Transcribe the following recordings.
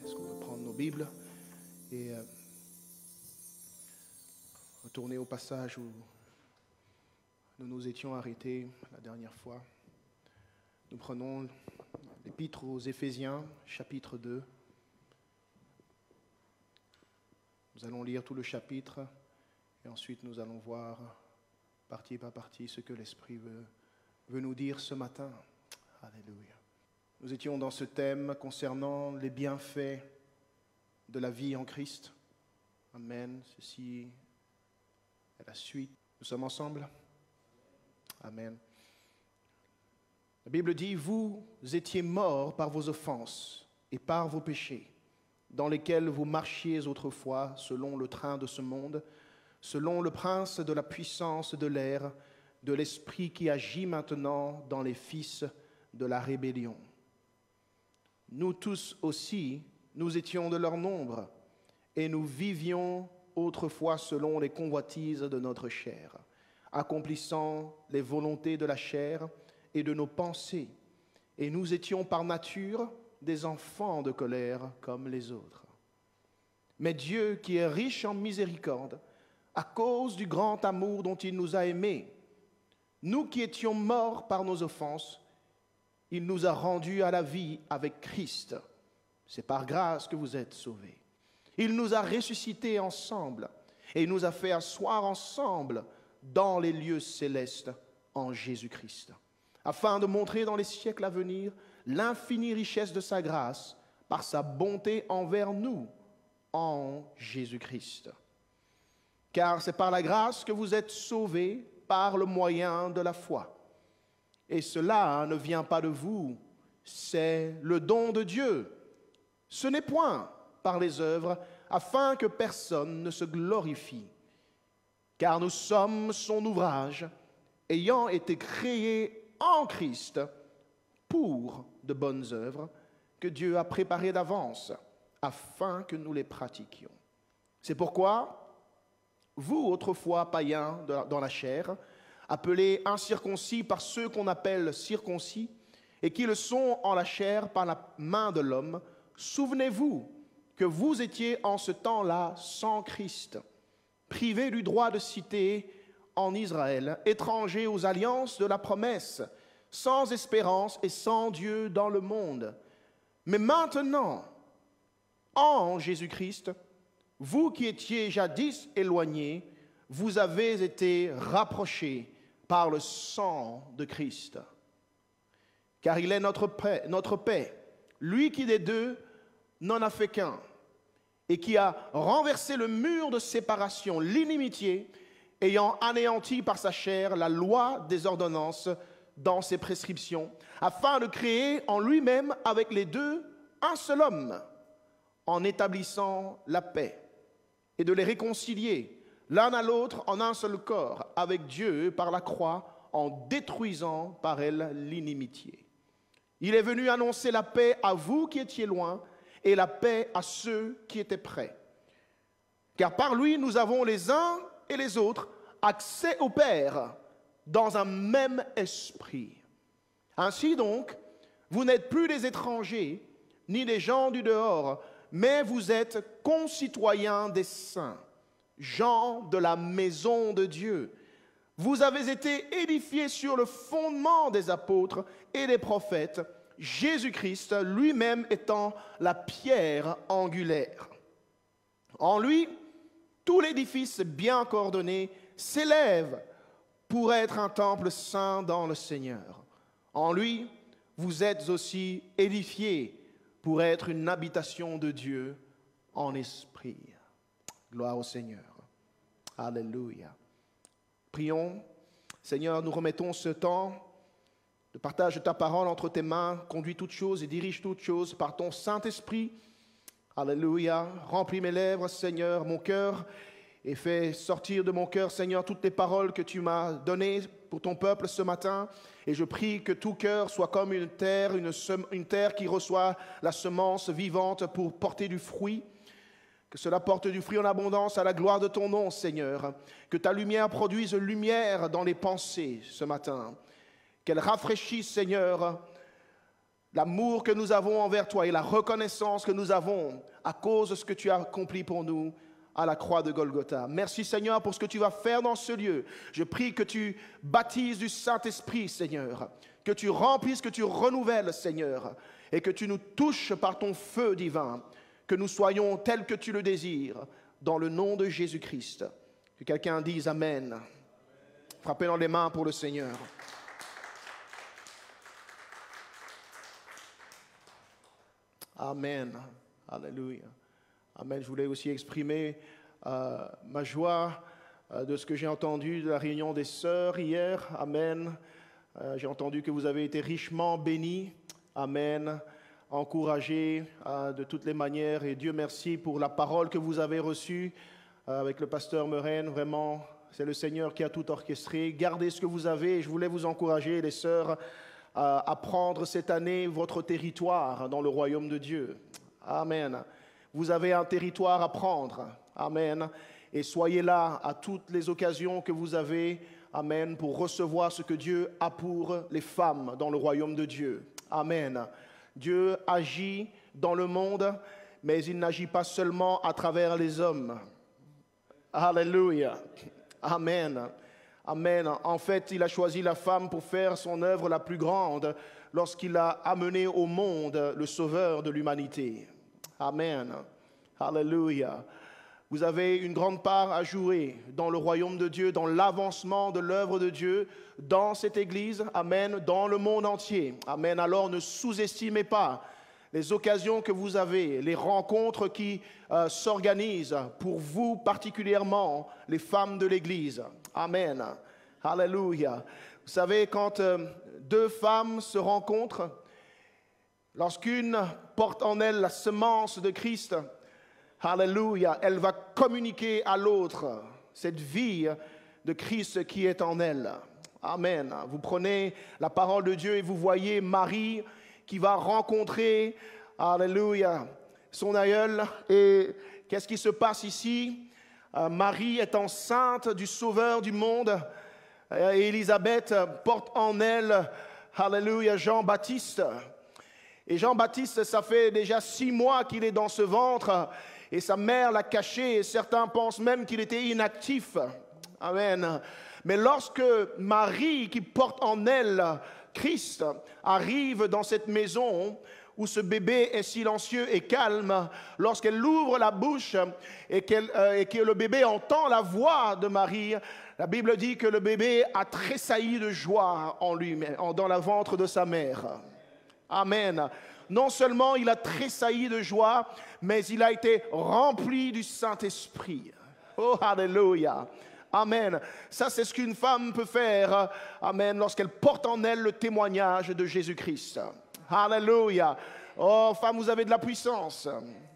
Est-ce qu'on peut prendre nos Bibles et retourner au passage où nous nous étions arrêtés la dernière fois. Nous prenons l'Épître aux Éphésiens, chapitre 2. Nous allons lire tout le chapitre et ensuite nous allons voir partie par partie ce que l'Esprit veut nous dire ce matin. Alléluia. Nous étions dans ce thème concernant les bienfaits de la vie en Christ. Amen. Ceci est la suite. Nous sommes ensemble. Amen. La Bible dit, vous étiez morts par vos offenses et par vos péchés, dans lesquels vous marchiez autrefois selon le train de ce monde, selon le prince de la puissance de l'air, de l'esprit qui agit maintenant dans les fils de la rébellion. Nous tous aussi, nous étions de leur nombre, et nous vivions autrefois selon les convoitises de notre chair, accomplissant les volontés de la chair et de nos pensées, et nous étions par nature des enfants de colère comme les autres. Mais Dieu, qui est riche en miséricorde, à cause du grand amour dont il nous a aimés, nous qui étions morts par nos offenses, il nous a rendus à la vie avec Christ. C'est par grâce que vous êtes sauvés. Il nous a ressuscités ensemble et il nous a fait asseoir ensemble dans les lieux célestes en Jésus-Christ, afin de montrer dans les siècles à venir l'infinie richesse de sa grâce par sa bonté envers nous en Jésus-Christ. Car c'est par la grâce que vous êtes sauvés par le moyen de la foi. Et cela ne vient pas de vous, c'est le don de Dieu. Ce n'est point par les œuvres, afin que personne ne se glorifie. Car nous sommes son ouvrage, ayant été créés en Christ pour de bonnes œuvres que Dieu a préparées d'avance, afin que nous les pratiquions. C'est pourquoi, vous, autrefois païens dans la chair, appelés incirconcis par ceux qu'on appelle circoncis, et qui le sont en la chair par la main de l'homme, souvenez-vous que vous étiez en ce temps-là sans Christ, privés du droit de cité en Israël, étrangers aux alliances de la promesse, sans espérance et sans Dieu dans le monde. Mais maintenant, en Jésus-Christ, vous qui étiez jadis éloignés, vous avez été rapprochés par le sang de Christ. Car il est notre paix, lui qui des deux n'en a fait qu'un, et qui a renversé le mur de séparation, l'inimitié, ayant anéanti par sa chair la loi des ordonnances dans ses prescriptions, afin de créer en lui-même avec les deux un seul homme, en établissant la paix, et de les réconcilier l'un à l'autre en un seul corps, avec Dieu par la croix, en détruisant par elle l'inimitié. Il est venu annoncer la paix à vous qui étiez loin, et la paix à ceux qui étaient près. Car par lui, nous avons les uns et les autres accès au Père dans un même esprit. Ainsi donc, vous n'êtes plus des étrangers, ni des gens du dehors, mais vous êtes concitoyens des saints, gens de la maison de Dieu. Vous avez été édifiés sur le fondement des apôtres et des prophètes, Jésus-Christ lui-même étant la pierre angulaire. En lui, tout l'édifice bien coordonné s'élève pour être un temple saint dans le Seigneur. En lui, vous êtes aussi édifiés pour être une habitation de Dieu en esprit. Gloire au Seigneur. Alléluia. Prions. Seigneur, nous remettons ce temps de partage de ta parole entre tes mains. Conduis toutes choses et dirige toutes choses par ton Saint-Esprit. Alléluia. Remplis mes lèvres, Seigneur, mon cœur, et fais sortir de mon cœur, Seigneur, toutes les paroles que tu m'as données pour ton peuple ce matin. Et je prie que tout cœur soit comme une terre qui reçoit la semence vivante pour porter du fruit. Que cela porte du fruit en abondance à la gloire de ton nom, Seigneur. Que ta lumière produise lumière dans les pensées ce matin. Qu'elle rafraîchisse, Seigneur, l'amour que nous avons envers toi et la reconnaissance que nous avons à cause de ce que tu as accompli pour nous à la croix de Golgotha. Merci Seigneur pour ce que tu vas faire dans ce lieu. Je prie que tu baptises du Saint-Esprit, Seigneur, que tu remplisses, que tu renouvelles, Seigneur, et que tu nous touches par ton feu divin, que nous soyons tels que tu le désires, dans le nom de Jésus-Christ. Que quelqu'un dise Amen. Frappez dans les mains pour le Seigneur. Amen. Alléluia. Amen. Je voulais aussi exprimer ma joie de ce que j'ai entendu de la réunion des sœurs hier. Amen. J'ai entendu que vous avez été richement bénis. Amen. Encouragés de toutes les manières. Et Dieu merci pour la parole que vous avez reçue avec le pasteur Meren. Vraiment, c'est le Seigneur qui a tout orchestré. Gardez ce que vous avez. Et je voulais vous encourager, les sœurs, à prendre cette année votre territoire dans le royaume de Dieu. Amen. Vous avez un territoire à prendre. Amen. Et soyez là à toutes les occasions que vous avez. Amen. Pour recevoir ce que Dieu a pour les femmes dans le royaume de Dieu. Amen. Dieu agit dans le monde, mais il n'agit pas seulement à travers les hommes. Alléluia. Amen. Amen. En fait, il a choisi la femme pour faire son œuvre la plus grande lorsqu'il a amené au monde le sauveur de l'humanité. Amen. Alléluia. Vous avez une grande part à jouer dans le royaume de Dieu, dans l'avancement de l'œuvre de Dieu, dans cette église, amen, dans le monde entier. Amen. Alors ne sous-estimez pas les occasions que vous avez, les rencontres qui s'organisent pour vous particulièrement, les femmes de l'église. Amen. Alléluia. Vous savez, quand deux femmes se rencontrent, lorsqu'une porte en elle la semence de Christ, alléluia, elle va communiquer à l'autre cette vie de Christ qui est en elle. Amen. Vous prenez la parole de Dieu et vous voyez Marie qui va rencontrer, alléluia, son aïeul. Et qu'est-ce qui se passe ici? Marie est enceinte du Sauveur du monde. Et Élisabeth porte en elle, alléluia, Jean-Baptiste. Et Jean-Baptiste, ça fait déjà 6 mois qu'il est dans ce ventre. Et sa mère l'a caché. Et certains pensent même qu'il était inactif. Amen. Mais lorsque Marie, qui porte en elle Christ, arrive dans cette maison où ce bébé est silencieux et calme, lorsqu'elle ouvre la bouche et que le bébé entend la voix de Marie, la Bible dit que le bébé a tressailli de joie en lui, dans le ventre de sa mère. Amen. Non seulement il a tressailli de joie, mais il a été rempli du Saint-Esprit. Oh, alléluia. Amen. Ça, c'est ce qu'une femme peut faire. Amen. Lorsqu'elle porte en elle le témoignage de Jésus-Christ. Alléluia. Oh, femme, vous avez de la puissance.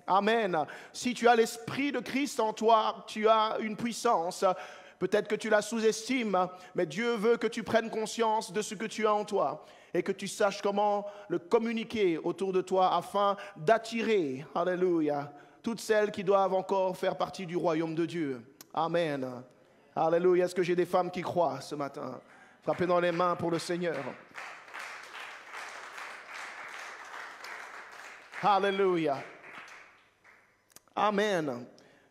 Amen. Si tu as l'Esprit de Christ en toi, tu as une puissance. Peut-être que tu la sous-estimes, mais Dieu veut que tu prennes conscience de ce que tu as en toi et que tu saches comment le communiquer autour de toi afin d'attirer, alléluia, toutes celles qui doivent encore faire partie du royaume de Dieu. Amen. Alléluia. Est-ce que j'ai des femmes qui croient ce matin? Frappez dans les mains pour le Seigneur. Alléluia. Amen.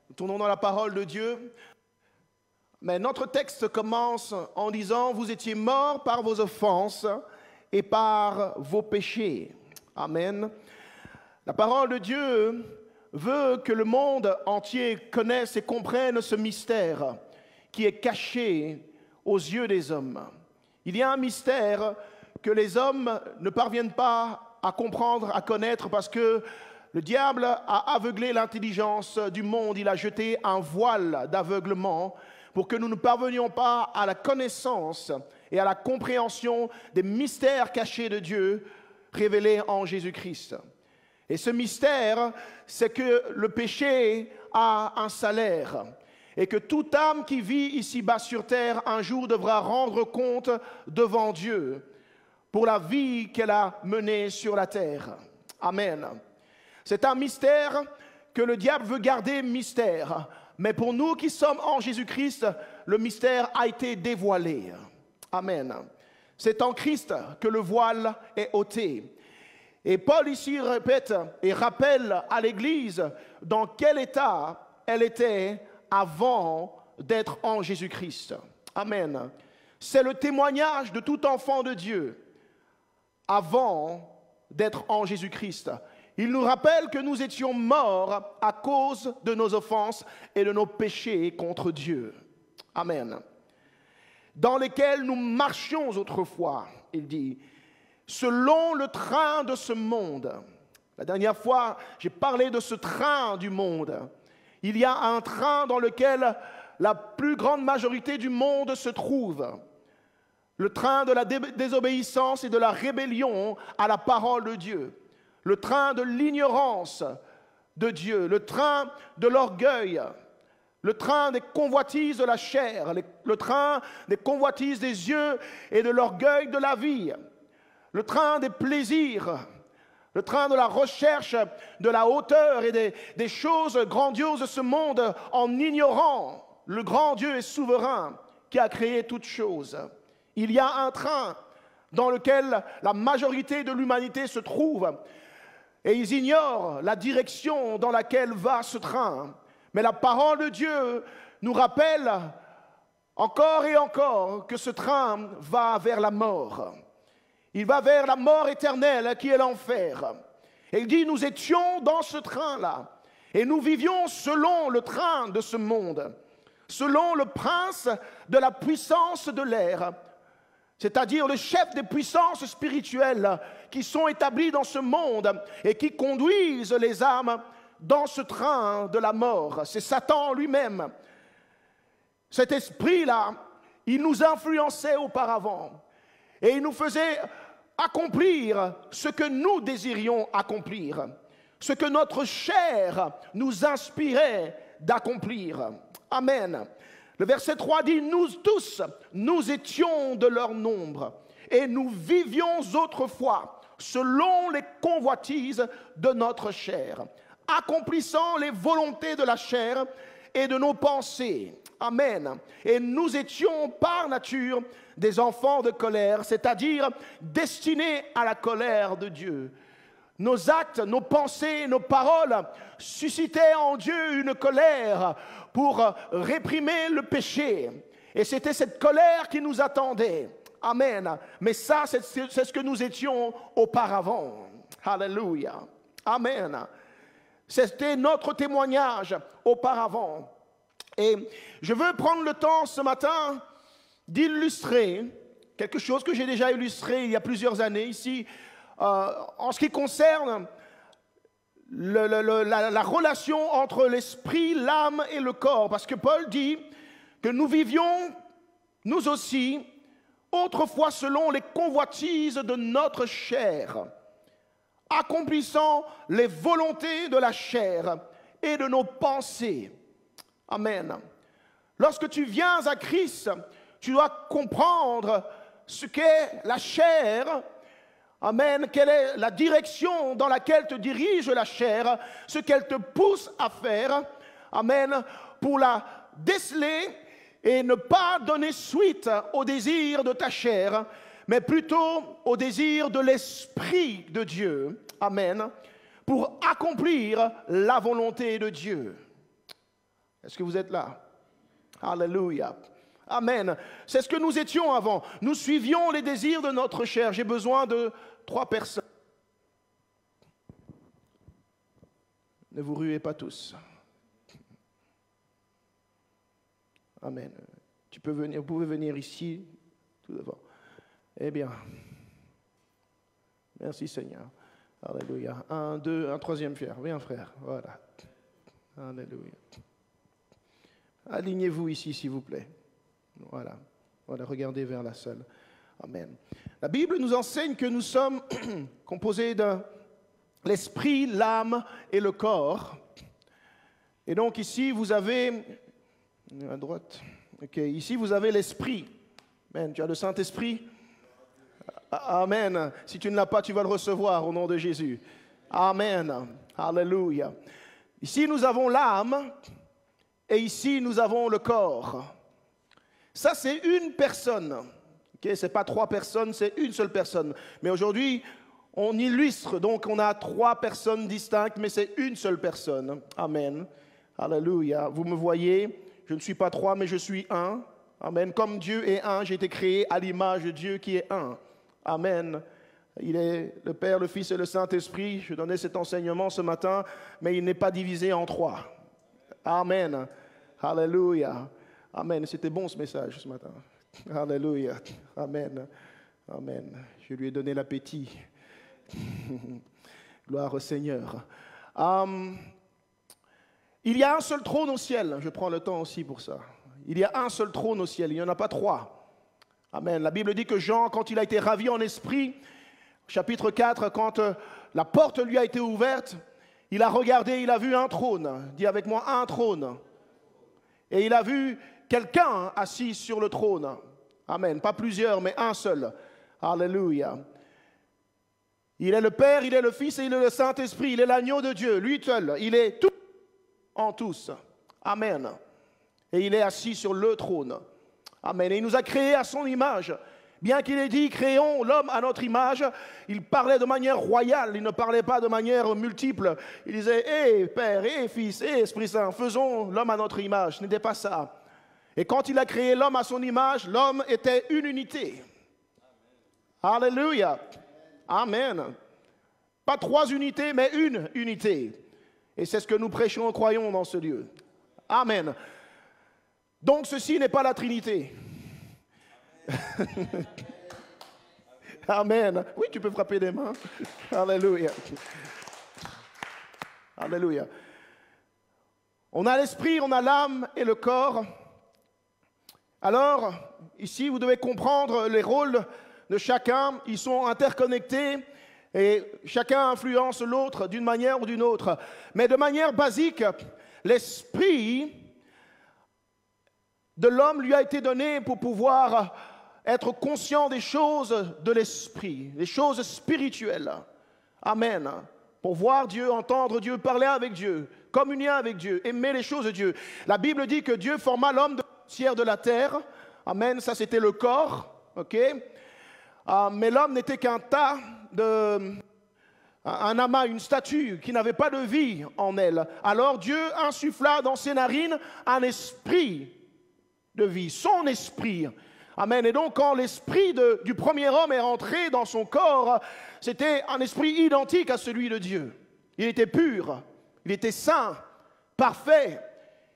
Nous tournons dans la parole de Dieu. Mais notre texte commence en disant « Vous étiez morts par vos offenses et par vos péchés. » Amen. La parole de Dieu veut que le monde entier connaisse et comprenne ce mystère qui est caché aux yeux des hommes. Il y a un mystère que les hommes ne parviennent pas à comprendre, à connaître, parce que le diable a aveuglé l'intelligence du monde. Il a jeté un voile d'aveuglement pour que nous ne parvenions pas à la connaissance et à la compréhension des mystères cachés de Dieu révélés en Jésus-Christ. Et ce mystère, c'est que le péché a un salaire et que toute âme qui vit ici-bas sur terre un jour devra rendre compte devant Dieu pour la vie qu'elle a menée sur la terre. Amen. C'est un mystère que le diable veut garder mystère. Mais pour nous qui sommes en Jésus-Christ, le mystère a été dévoilé. Amen. C'est en Christ que le voile est ôté. Et Paul ici répète et rappelle à l'Église dans quel état elle était avant d'être en Jésus-Christ. Amen. C'est le témoignage de tout enfant de Dieu avant d'être en Jésus-Christ. Il nous rappelle que nous étions morts à cause de nos offenses et de nos péchés contre Dieu. Amen. Dans lesquels nous marchions autrefois, il dit, selon le train de ce monde. La dernière fois, j'ai parlé de ce train du monde. Il y a un train dans lequel la plus grande majorité du monde se trouve. Le train de la désobéissance et de la rébellion à la parole de Dieu. Le train de l'ignorance de Dieu. Le train de l'orgueil. Le train des convoitises de la chair. Le train des convoitises des yeux et de l'orgueil de la vie. Le train des plaisirs. Le train de la recherche de la hauteur et des choses grandioses de ce monde en ignorant le grand Dieu et souverain qui a créé toutes choses. Il y a un train dans lequel la majorité de l'humanité se trouve et ils ignorent la direction dans laquelle va ce train. Mais la parole de Dieu nous rappelle encore et encore que ce train va vers la mort. Il va vers la mort éternelle qui est l'enfer. Et il dit, nous étions dans ce train-là. Et nous vivions selon le train de ce monde. Selon le prince de la puissance de l'air. C'est-à-dire le chef des puissances spirituelles qui sont établies dans ce monde et qui conduisent les âmes dans ce train de la mort. C'est Satan lui-même. Cet esprit-là, il nous influençait auparavant. Et il nous faisait accomplir ce que nous désirions accomplir, ce que notre chair nous inspirait d'accomplir. Amen. Le verset 3 dit, nous tous, nous étions de leur nombre, et nous vivions autrefois selon les convoitises de notre chair, accomplissant les volontés de la chair et de nos pensées. Amen. Et nous étions par nature des enfants de colère, c'est-à-dire destinés à la colère de Dieu. Nos actes, nos pensées, nos paroles suscitaient en Dieu une colère pour réprimer le péché. Et c'était cette colère qui nous attendait. Amen. Mais ça, c'est ce que nous étions auparavant. Alléluia. Amen. C'était notre témoignage auparavant. Et je veux prendre le temps ce matin d'illustrer quelque chose que j'ai déjà illustré il y a plusieurs années ici, en ce qui concerne la relation entre l'esprit, l'âme et le corps. Parce que Paul dit que nous vivions, nous aussi, autrefois selon les convoitises de notre chair, accomplissant les volontés de la chair et de nos pensées. Amen. Lorsque tu viens à Christ, tu dois comprendre ce qu'est la chair. Amen. Quelle est la direction dans laquelle te dirige la chair, ce qu'elle te pousse à faire. Amen. Pour la déceler et ne pas donner suite au désir de ta chair, mais plutôt au désir de l'Esprit de Dieu. Amen. Pour accomplir la volonté de Dieu. Est-ce que vous êtes là? Alléluia. Amen. C'est ce que nous étions avant. Nous suivions les désirs de notre chair. J'ai besoin de 3 personnes. Ne vous ruez pas tous. Amen. Vous pouvez venir ici, tout devant. Eh bien, merci Seigneur. Alléluia. 1, 2, un troisième frère. Viens frère. Voilà. Alléluia. Alignez-vous ici, s'il vous plaît. Voilà. Voilà, regardez vers la salle. Amen. La Bible nous enseigne que nous sommes composés de l'esprit, l'âme et le corps. Et donc ici, vous avez, à droite, ok, ici vous avez l'esprit. Amen. Tu as le Saint-Esprit? Amen. Si tu ne l'as pas, tu vas le recevoir au nom de Jésus. Amen. Alléluia. Ici, nous avons l'âme. Et ici, nous avons le corps. Ça, c'est une personne. Okay? Ce n'est pas 3 personnes, c'est une seule personne. Mais aujourd'hui, On illustre, donc on a 3 personnes distinctes, mais c'est une seule personne. Amen. Alléluia. Vous me voyez, je ne suis pas 3, mais je suis un. Amen. Comme Dieu est un, j'ai été créé à l'image de Dieu qui est un. Amen. Il est le Père, le Fils et le Saint-Esprit. Je donnais cet enseignement ce matin, mais il n'est pas divisé en 3. Amen. Alléluia. Amen. C'était bon ce message ce matin. Alléluia. Amen. Amen. Je lui ai donné l'appétit. Gloire au Seigneur. Il y a un seul trône au ciel. Je prends le temps aussi pour ça. Il y a un seul trône au ciel. Il n'y en a pas 3. Amen. La Bible dit que Jean, quand il a été ravi en esprit, chapitre 4, quand la porte lui a été ouverte, il a regardé, il a vu un trône. Dis avec moi, un trône. Et il a vu quelqu'un assis sur le trône. Amen. Pas plusieurs, mais un seul. Alléluia. Il est le Père, il est le Fils et il est le Saint-Esprit. Il est l'agneau de Dieu, lui seul. Il est tout en tous. Amen. Et il est assis sur le trône. Amen. Et il nous a créés à son image. Bien qu'il ait dit, créons l'homme à notre image, il parlait de manière royale, il ne parlait pas de manière multiple. Il disait, hé Père, hé Fils, hé Esprit Saint, faisons l'homme à notre image. Ce n'était pas ça. Et quand il a créé l'homme à son image, l'homme était une unité. Alléluia. Amen. Pas 3 unités, mais une unité. Et c'est ce que nous prêchons et croyons dans ce lieu. Amen. Donc ceci n'est pas la Trinité. Amen. Oui, tu peux frapper des mains. Alléluia. Alléluia. On a l'esprit, on a l'âme et le corps. Alors, ici, vous devez comprendre les rôles de chacun. Ils sont interconnectés et chacun influence l'autre d'une manière ou d'une autre. Mais de manière basique, l'esprit de l'homme lui a été donné pour pouvoir être conscient des choses de l'esprit, des choses spirituelles. Amen. Pour voir Dieu, entendre Dieu, parler avec Dieu, communier avec Dieu, aimer les choses de Dieu. La Bible dit que Dieu forma l'homme de la poussière de la terre. Amen. Ça, c'était le corps. OK? Mais l'homme n'était qu'un tas un amas, une statue qui n'avait pas de vie en elle. Alors Dieu insuffla dans ses narines un esprit de vie, son esprit. Amen. Et donc, quand l'esprit du premier homme est rentré dans son corps, c'était un esprit identique à celui de Dieu. Il était pur, il était saint, parfait.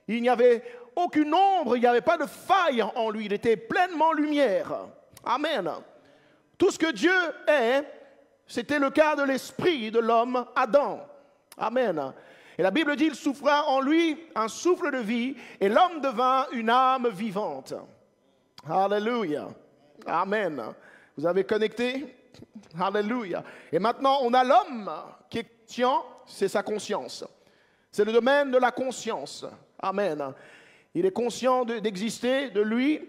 Il n'y avait aucune ombre, il n'y avait pas de faille en lui. Il était pleinement lumière. Amen. Tout ce que Dieu est, c'était le cas de l'esprit de l'homme Adam. Amen. Et la Bible dit, il souffla en lui un souffle de vie, et l'homme devint une âme vivante. Alléluia. Amen. Vous avez connecté? Alléluia. Et maintenant, on a l'homme qui est conscient, c'est sa conscience. C'est le domaine de la conscience. Amen. Il est conscient d'exister, de lui,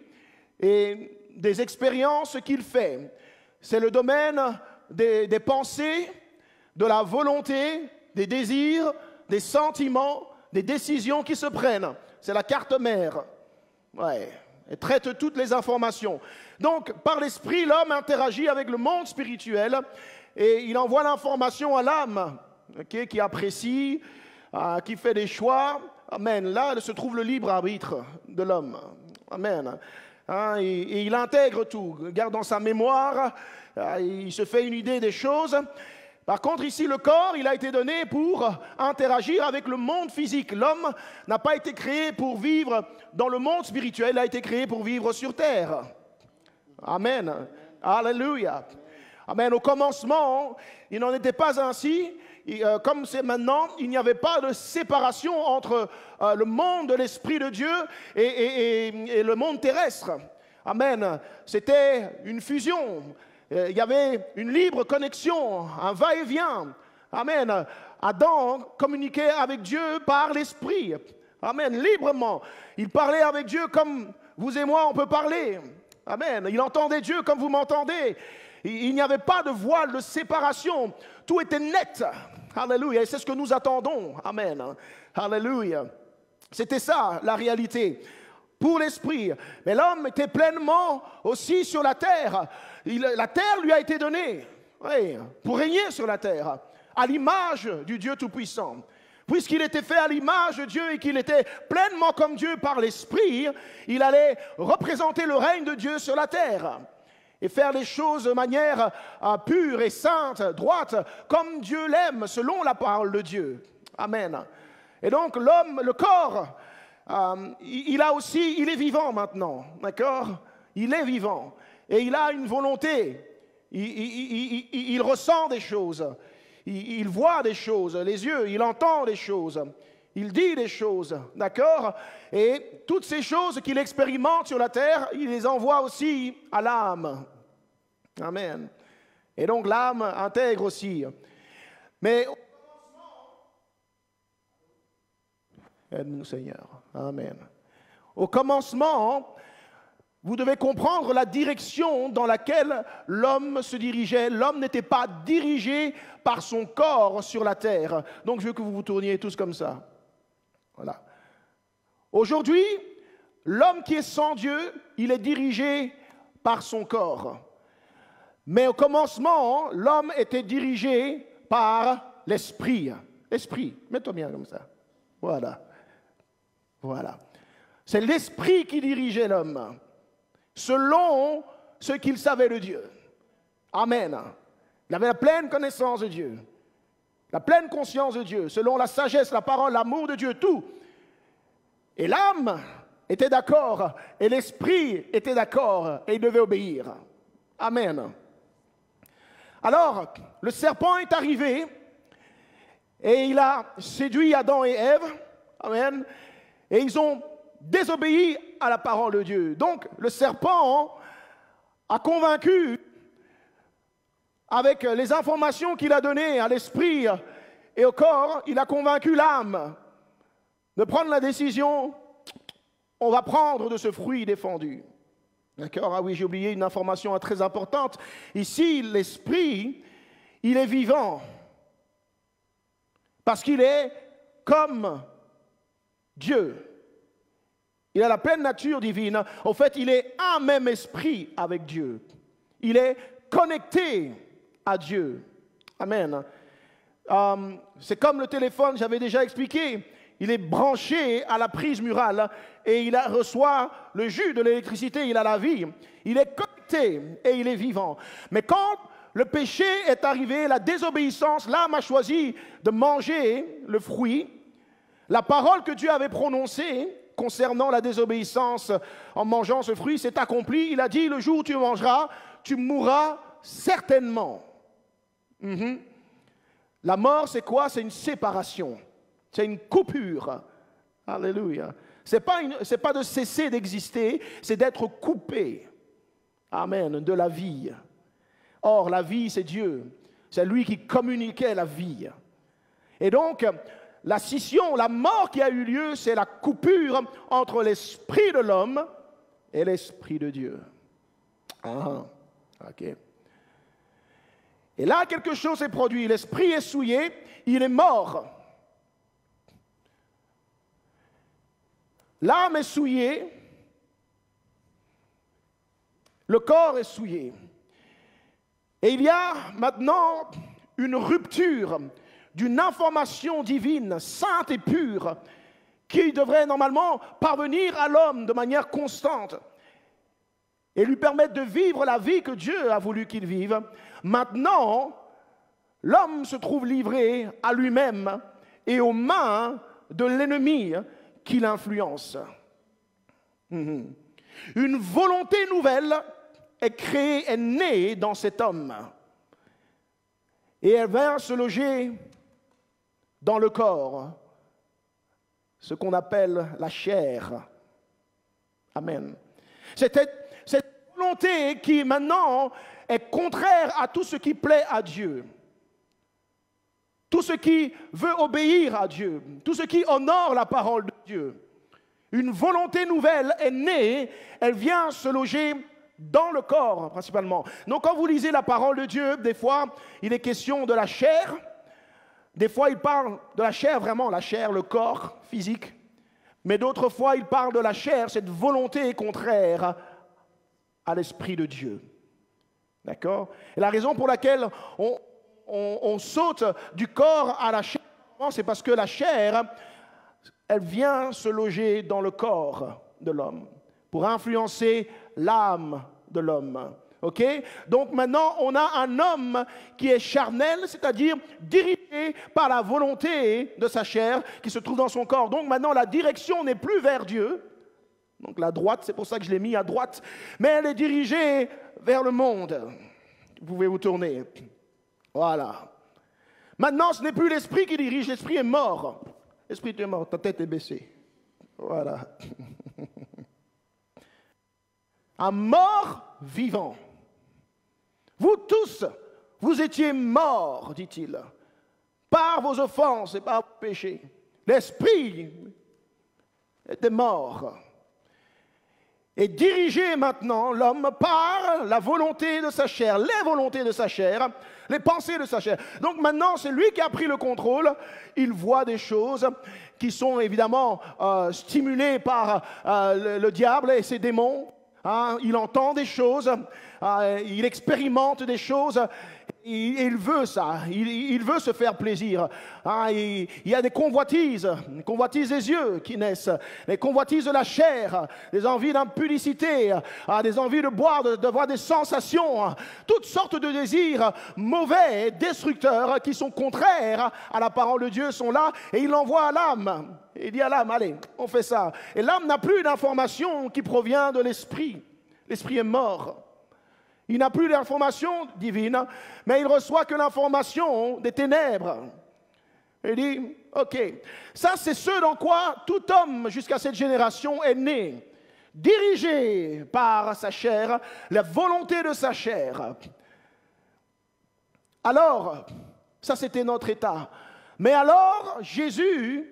et des expériences qu'il fait. C'est le domaine des pensées, de la volonté, des désirs, des sentiments, des décisions qui se prennent. C'est la carte mère. Ouais. Elle traite toutes les informations. Donc, par l'esprit, l'homme interagit avec le monde spirituel et il envoie l'information à l'âme, okay, qui apprécie, qui fait des choix. Amen. Là se trouve le libre arbitre de l'homme. Amen. Et il intègre tout, garde dans sa mémoire, il se fait une idée des choses. Par contre, ici, le corps, il a été donné pour interagir avec le monde physique. L'homme n'a pas été créé pour vivre dans le monde spirituel, il a été créé pour vivre sur terre. Amen. Alléluia. Amen. Au commencement, il n'en était pas ainsi. Comme c'est maintenant, il n'y avait pas de séparation entre le monde de l'Esprit de Dieu et le monde terrestre. Amen. C'était une fusion. Il y avait une libre connexion, un va-et-vient. Amen. Adam communiquait avec Dieu par l'Esprit. Amen. Librement. Il parlait avec Dieu comme vous et moi, on peut parler. Amen. Il entendait Dieu comme vous m'entendez. Il n'y avait pas de voile de séparation. Tout était net. Alléluia. Et c'est ce que nous attendons. Amen. Alléluia. C'était ça, la réalité. Pour l'esprit. Mais l'homme était pleinement aussi sur la terre. La terre lui a été donnée. oui, pour régner sur la terre, à l'image du Dieu Tout-Puissant. Puisqu'il était fait à l'image de Dieu et qu'il était pleinement comme Dieu par l'Esprit, il allait représenter le règne de Dieu sur la terre et faire les choses de manière pure et sainte, droite, comme Dieu l'aime, selon la parole de Dieu. Amen. Et donc l'homme, le corps, il est vivant maintenant, d'accord? Il est vivant et il a une volonté, il ressent des choses. Il voit des choses, les yeux, il entend des choses, il dit des choses, d'accord? Et toutes ces choses qu'il expérimente sur la terre, il les envoie aussi à l'âme. Amen. Et donc l'âme intègre aussi. Mais au commencement, aide-nous Seigneur. Amen. Au commencement, vous devez comprendre la direction dans laquelle l'homme se dirigeait. L'homme n'était pas dirigé par son corps sur la terre. Donc je veux que vous vous tourniez tous comme ça. Voilà. Aujourd'hui, l'homme qui est sans Dieu, il est dirigé par son corps. Mais au commencement, l'homme était dirigé par l'esprit. L'esprit, mets-toi bien comme ça. Voilà. Voilà. C'est l'esprit qui dirigeait l'homme, selon ce qu'il savait de Dieu. Amen. Il avait la pleine connaissance de Dieu, la pleine conscience de Dieu, selon la sagesse, la parole, l'amour de Dieu, tout. Et l'âme était d'accord, et l'esprit était d'accord, et il devait obéir. Amen. Alors, le serpent est arrivé, et il a séduit Adam et Ève. Amen. Et ils ont désobéi à la parole de Dieu. Donc, le serpent a convaincu, avec les informations qu'il a données à l'esprit et au corps, il a convaincu l'âme de prendre la décision, on va prendre de ce fruit défendu. D'accord? Ah oui, j'ai oublié une information très importante. Ici, l'esprit, il est vivant. Parce qu'il est comme Dieu. Il a la pleine nature divine. En fait, il est un même esprit avec Dieu. Il est connecté à Dieu. Amen. C'est comme le téléphone, j'avais déjà expliqué. Il est branché à la prise murale et il reçoit le jus de l'électricité, il a la vie. Il est connecté et il est vivant. Mais quand le péché est arrivé, la désobéissance, l'âme a choisi de manger le fruit. La parole que Dieu avait prononcée concernant la désobéissance en mangeant ce fruit s'est accomplie. Il a dit, le jour où tu mangeras, tu mourras certainement. La mort, c'est quoi? C'est une séparation. C'est une coupure. Alléluia. C'est pas de cesser d'exister, c'est d'être coupé. Amen. De la vie. Or, la vie, c'est Dieu. C'est lui qui communiquait la vie. Et donc, la scission, la mort qui a eu lieu, c'est la coupure entre l'esprit de l'homme et l'esprit de Dieu. Ah, ok. Et là, quelque chose s'est produit. L'esprit est souillé, il est mort. L'âme est souillée, le corps est souillé. Et il y a maintenant une rupture d'une information divine, sainte et pure, qui devrait normalement parvenir à l'homme de manière constante et lui permettre de vivre la vie que Dieu a voulu qu'il vive. Maintenant, l'homme se trouve livré à lui-même et aux mains de l'ennemi qui l'influence. Une volonté nouvelle est créée, est née dans cet homme. Et elle vient se loger dans le corps, ce qu'on appelle la chair. Amen. Cette volonté qui maintenant est contraire à tout ce qui plaît à Dieu. Tout ce qui veut obéir à Dieu, tout ce qui honore la parole de Dieu. Une volonté nouvelle est née, elle vient se loger dans le corps principalement. Donc quand vous lisez la parole de Dieu, des fois il est question de la chair, des fois il parle de la chair vraiment, la chair, le corps physique, mais d'autres fois il parle de la chair, cette volonté contraire à l'Esprit de Dieu. D'accord? Et la raison pour laquelle on saute du corps à la chair, c'est parce que la chair, elle vient se loger dans le corps de l'homme pour influencer l'âme de l'homme. Ok? Donc maintenant, on a un homme qui est charnel, c'est-à-dire dirigé par la volonté de sa chair qui se trouve dans son corps. Donc maintenant, la direction n'est plus vers Dieu. Donc la droite, c'est pour ça que je l'ai mis à droite, mais elle est dirigée vers le monde. Vous pouvez vous tourner. Voilà. Maintenant, ce n'est plus l'esprit qui dirige, l'esprit est mort. L'esprit est mort, ta tête est baissée. Voilà. Un mort vivant. Vous tous, vous étiez morts, dit-il, par vos offenses et par vos péchés. L'esprit était mort. Et dirigé maintenant, l'homme, par la volonté de sa chair, les volontés de sa chair, les pensées de sa chair. Donc maintenant, c'est lui qui a pris le contrôle. Il voit des choses qui sont évidemment stimulées par le diable et ses démons. Hein, il entend des choses, il expérimente des choses, il veut ça, il veut se faire plaisir. Hein, il y a des convoitises des yeux qui naissent, des convoitises de la chair, des envies d'impudicité, des envies de boire, de voir des sensations, toutes sortes de désirs mauvais, destructeurs, qui sont contraires à la parole de Dieu sont là, et il l'envoie à l'âme. Il dit à l'âme, allez, on fait ça. Et l'âme n'a plus d'information qui provient de l'esprit. L'esprit est mort. Il n'a plus d'information divine, mais il reçoit que l'information des ténèbres. Il dit, ok, ça c'est ce dans quoi tout homme jusqu'à cette génération est né. Dirigé par sa chair, la volonté de sa chair. Alors, ça c'était notre état. Mais alors, Jésus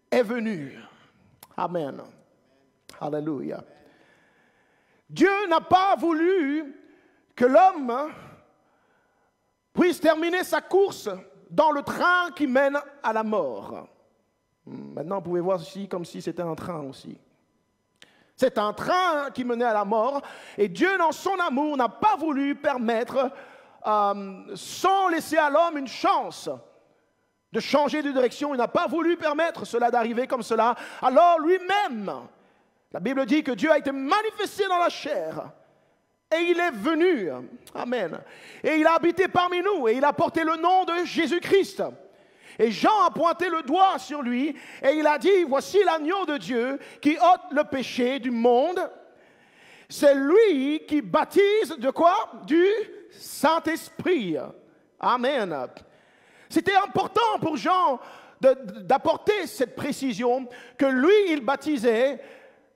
est venu. Amen. Alléluia. Dieu n'a pas voulu que l'homme puisse terminer sa course dans le train qui mène à la mort. Maintenant, vous pouvez voir ici comme si c'était un train aussi. C'est un train qui menait à la mort, et Dieu, dans son amour, n'a pas voulu permettre, sans laisser à l'homme une chance de changer de direction, il n'a pas voulu permettre cela d'arriver comme cela. Alors lui-même, la Bible dit que Dieu a été manifesté dans la chair, et il est venu, amen, et il a habité parmi nous, et il a porté le nom de Jésus-Christ. Et Jean a pointé le doigt sur lui, et il a dit, voici l'agneau de Dieu qui ôte le péché du monde. C'est lui qui baptise de quoi? Du Saint-Esprit. Amen. C'était important pour Jean d'apporter cette précision, que lui, il baptisait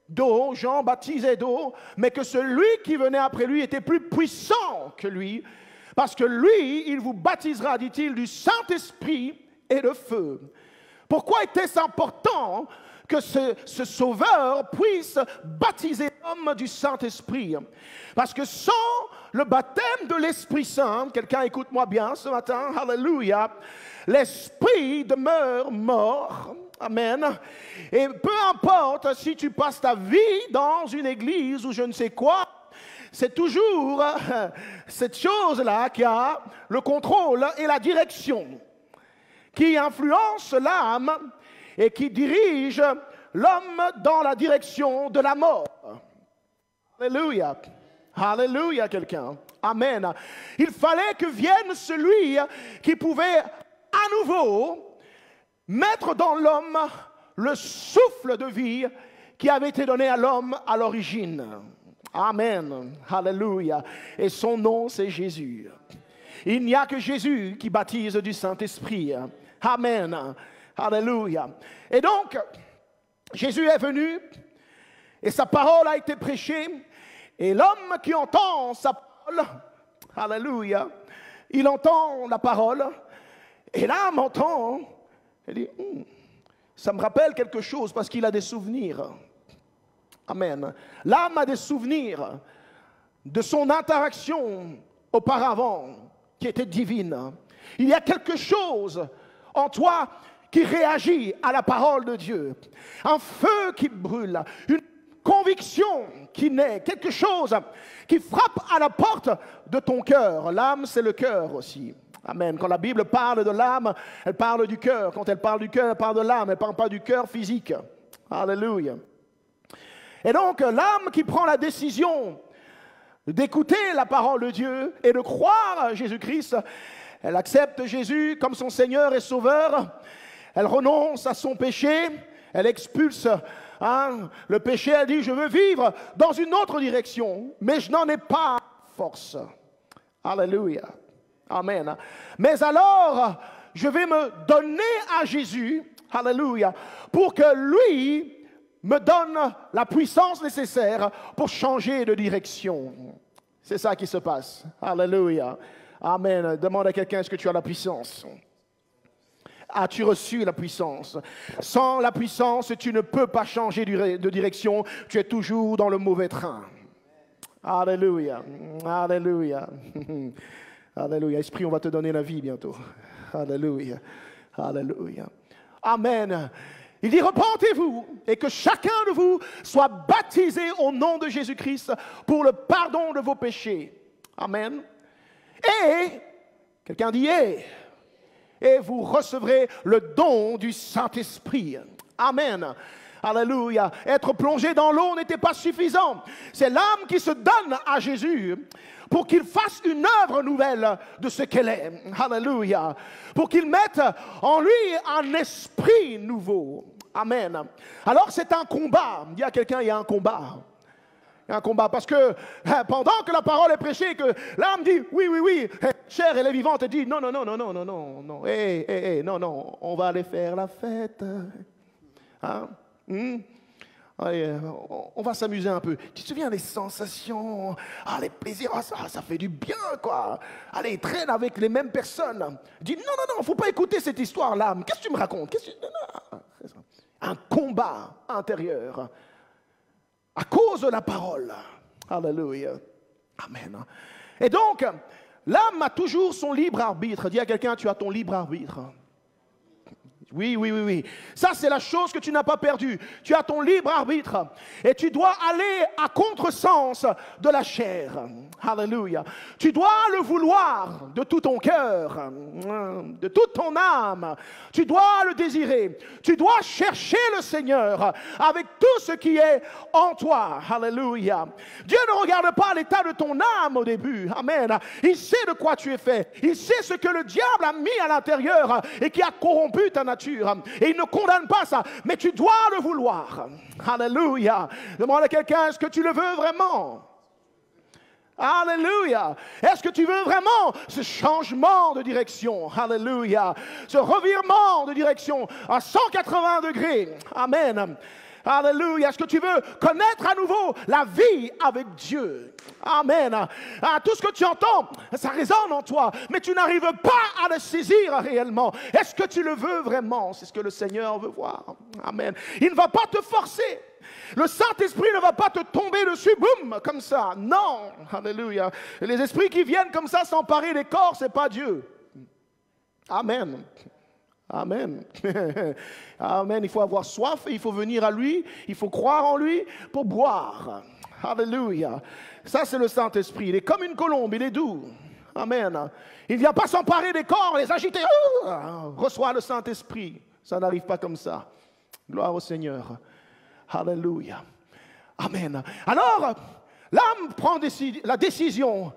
d'eau, Jean baptisait d'eau, mais que celui qui venait après lui était plus puissant que lui, parce que lui, il vous baptisera, dit-il, du Saint-Esprit et de feu. Pourquoi était-ce important que ce sauveur puisse baptiser l'homme du Saint-Esprit? Parce que sans le baptême de l'Esprit Saint, quelqu'un écoute-moi bien ce matin, alléluia, l'Esprit demeure mort. Amen. Et peu importe si tu passes ta vie dans une église ou je ne sais quoi, c'est toujours cette chose-là qui a le contrôle et la direction, qui influence l'âme et qui dirige l'homme dans la direction de la mort. Alléluia. Alléluia, quelqu'un. Amen. Il fallait que vienne celui qui pouvait à nouveau mettre dans l'homme le souffle de vie qui avait été donné à l'homme à l'origine. Amen. Alléluia. Et son nom, c'est Jésus. Il n'y a que Jésus qui baptise du Saint-Esprit. Amen. Alléluia. Et donc, Jésus est venu et sa parole a été prêchée. Et l'homme qui entend sa parole, alléluia, il entend la parole et l'âme entend. Elle dit, ça me rappelle quelque chose parce qu'il a des souvenirs. Amen. L'âme a des souvenirs de son interaction auparavant qui était divine. Il y a quelque chose en toi qui réagit à la parole de Dieu. Un feu qui brûle, conviction qui naît, quelque chose qui frappe à la porte de ton cœur. L'âme, c'est le cœur aussi. Amen. Quand la Bible parle de l'âme, elle parle du cœur. Quand elle parle du cœur, elle parle de l'âme. Elle ne parle pas du cœur physique. Alléluia. Et donc, l'âme qui prend la décision d'écouter la parole de Dieu et de croire à Jésus-Christ, elle accepte Jésus comme son Seigneur et Sauveur. Elle renonce à son péché. Elle expulse le péché. Elle dit, je veux vivre dans une autre direction, mais je n'en ai pas force. Alléluia. Amen. Mais alors, je vais me donner à Jésus, alléluia, pour que lui me donne la puissance nécessaire pour changer de direction. C'est ça qui se passe. Alléluia. Amen. Demande à quelqu'un, est-ce que tu as la puissance? As-tu reçu la puissance? Sans la puissance, tu ne peux pas changer de direction. Tu es toujours dans le mauvais train. Alléluia. Alléluia. Alléluia. Esprit, on va te donner la vie bientôt. Alléluia. Alléluia. Amen. Il dit, repentez-vous et que chacun de vous soit baptisé au nom de Jésus-Christ pour le pardon de vos péchés. Amen. Et, quelqu'un dit, et vous recevrez le don du Saint-Esprit. Amen. Alléluia. Être plongé dans l'eau n'était pas suffisant. C'est l'âme qui se donne à Jésus pour qu'il fasse une œuvre nouvelle de ce qu'elle est. Alléluia. Pour qu'il mette en lui un esprit nouveau. Amen. Alors c'est un combat. Dis à quelqu'un, il y a un combat. Il y a un combat parce que pendant que la parole est prêchée, que l'âme dit oui, chair elle est vivante, elle dit non, non, on va aller faire la fête. Hein? On va s'amuser un peu. Tu te souviens des sensations, les plaisirs, ça fait du bien, quoi. Allez, traîne avec les mêmes personnes. Dis non, faut pas écouter cette histoire, l'âme. Qu'est-ce que tu me racontes? Non. Un combat intérieur à cause de la parole. Alléluia. Amen. Et donc, l'âme a toujours son libre arbitre. Dis à quelqu'un, tu as ton libre arbitre. Oui. Ça, c'est la chose que tu n'as pas perdue. Tu as ton libre arbitre. Et tu dois aller à contresens de la chair. Alléluia. Tu dois le vouloir de tout ton cœur, de toute ton âme. Tu dois le désirer. Tu dois chercher le Seigneur avec tout ce qui est en toi. Alléluia. Dieu ne regarde pas l'état de ton âme au début. Amen. Il sait de quoi tu es fait. Il sait ce que le diable a mis à l'intérieur et qui a corrompu ta nature. Et il ne condamne pas ça, mais tu dois le vouloir. Alléluia. Demande à quelqu'un, est-ce que tu le veux vraiment? Alléluia. Est-ce que tu veux vraiment ce changement de direction? Alléluia. Ce revirement de direction à 180 degrés. Amen. Alléluia. Est-ce que tu veux connaître à nouveau la vie avec Dieu? Amen. Tout ce que tu entends, ça résonne en toi, mais tu n'arrives pas à le saisir réellement. Est-ce que tu le veux vraiment? C'est ce que le Seigneur veut voir. Amen. Il ne va pas te forcer. Le Saint-Esprit ne va pas te tomber dessus, boum, comme ça. Non. Alléluia. Les esprits qui viennent comme ça s'emparer des corps, ce n'est pas Dieu. Amen. Amen. Amen. Il faut avoir soif et il faut venir à lui. Il faut croire en lui pour boire. Alléluia. Ça, c'est le Saint-Esprit. Il est comme une colombe, il est doux. Amen. Il ne vient pas s'emparer des corps, les agiter. Reçois le Saint-Esprit. Ça n'arrive pas comme ça. Gloire au Seigneur. Alléluia. Amen. Alors, l'âme prend la décision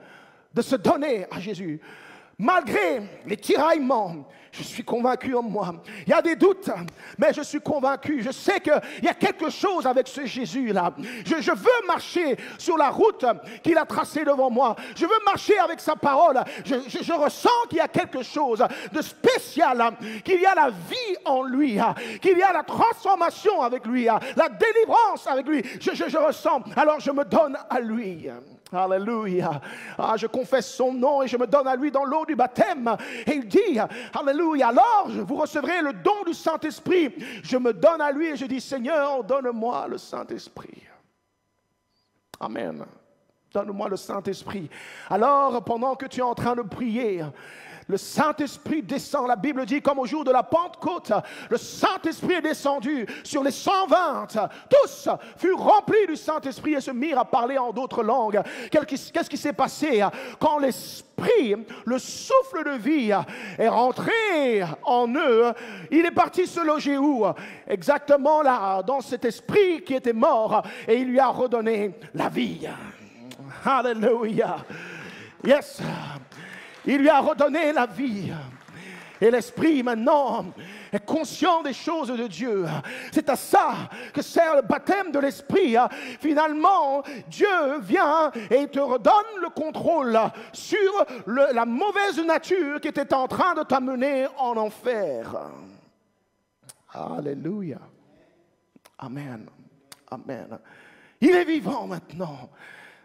de se donner à Jésus. Malgré les tiraillements, je suis convaincu en moi. Il y a des doutes, mais je suis convaincu. Je sais qu'il y a quelque chose avec ce Jésus-là. Je veux marcher sur la route qu'il a tracée devant moi. Je veux marcher avec sa parole. Je ressens qu'il y a quelque chose de spécial, qu'il y a la vie en lui, qu'il y a la transformation avec lui, la délivrance avec lui. Je ressens. Alors je me donne à lui. Alléluia. Je confesse son nom et je me donne à lui dans l'eau du baptême. Et il dit, alléluia, alors vous recevrez le don du Saint-Esprit. Je me donne à lui et je dis, Seigneur, donne-moi le Saint-Esprit. Amen. Donne-moi le Saint-Esprit. Alors, pendant que tu es en train de prier, Le Saint-Esprit descend, la Bible dit, comme au jour de la Pentecôte, le Saint-Esprit est descendu sur les 120. Tous furent remplis du Saint-Esprit et se mirent à parler en d'autres langues. Qu'est-ce qui s'est passé quand l'Esprit, le souffle de vie est rentré en eux? Il est parti se loger où? Exactement là, dans cet esprit qui était mort, et il lui a redonné la vie. Alléluia. Yes. Il lui a redonné la vie. Et l'esprit maintenant est conscient des choses de Dieu. C'est à ça que sert le baptême de l'esprit. Finalement, Dieu vient et te redonne le contrôle sur la mauvaise nature qui était en train de t'amener en enfer. Alléluia. Amen. Amen. Il est vivant maintenant.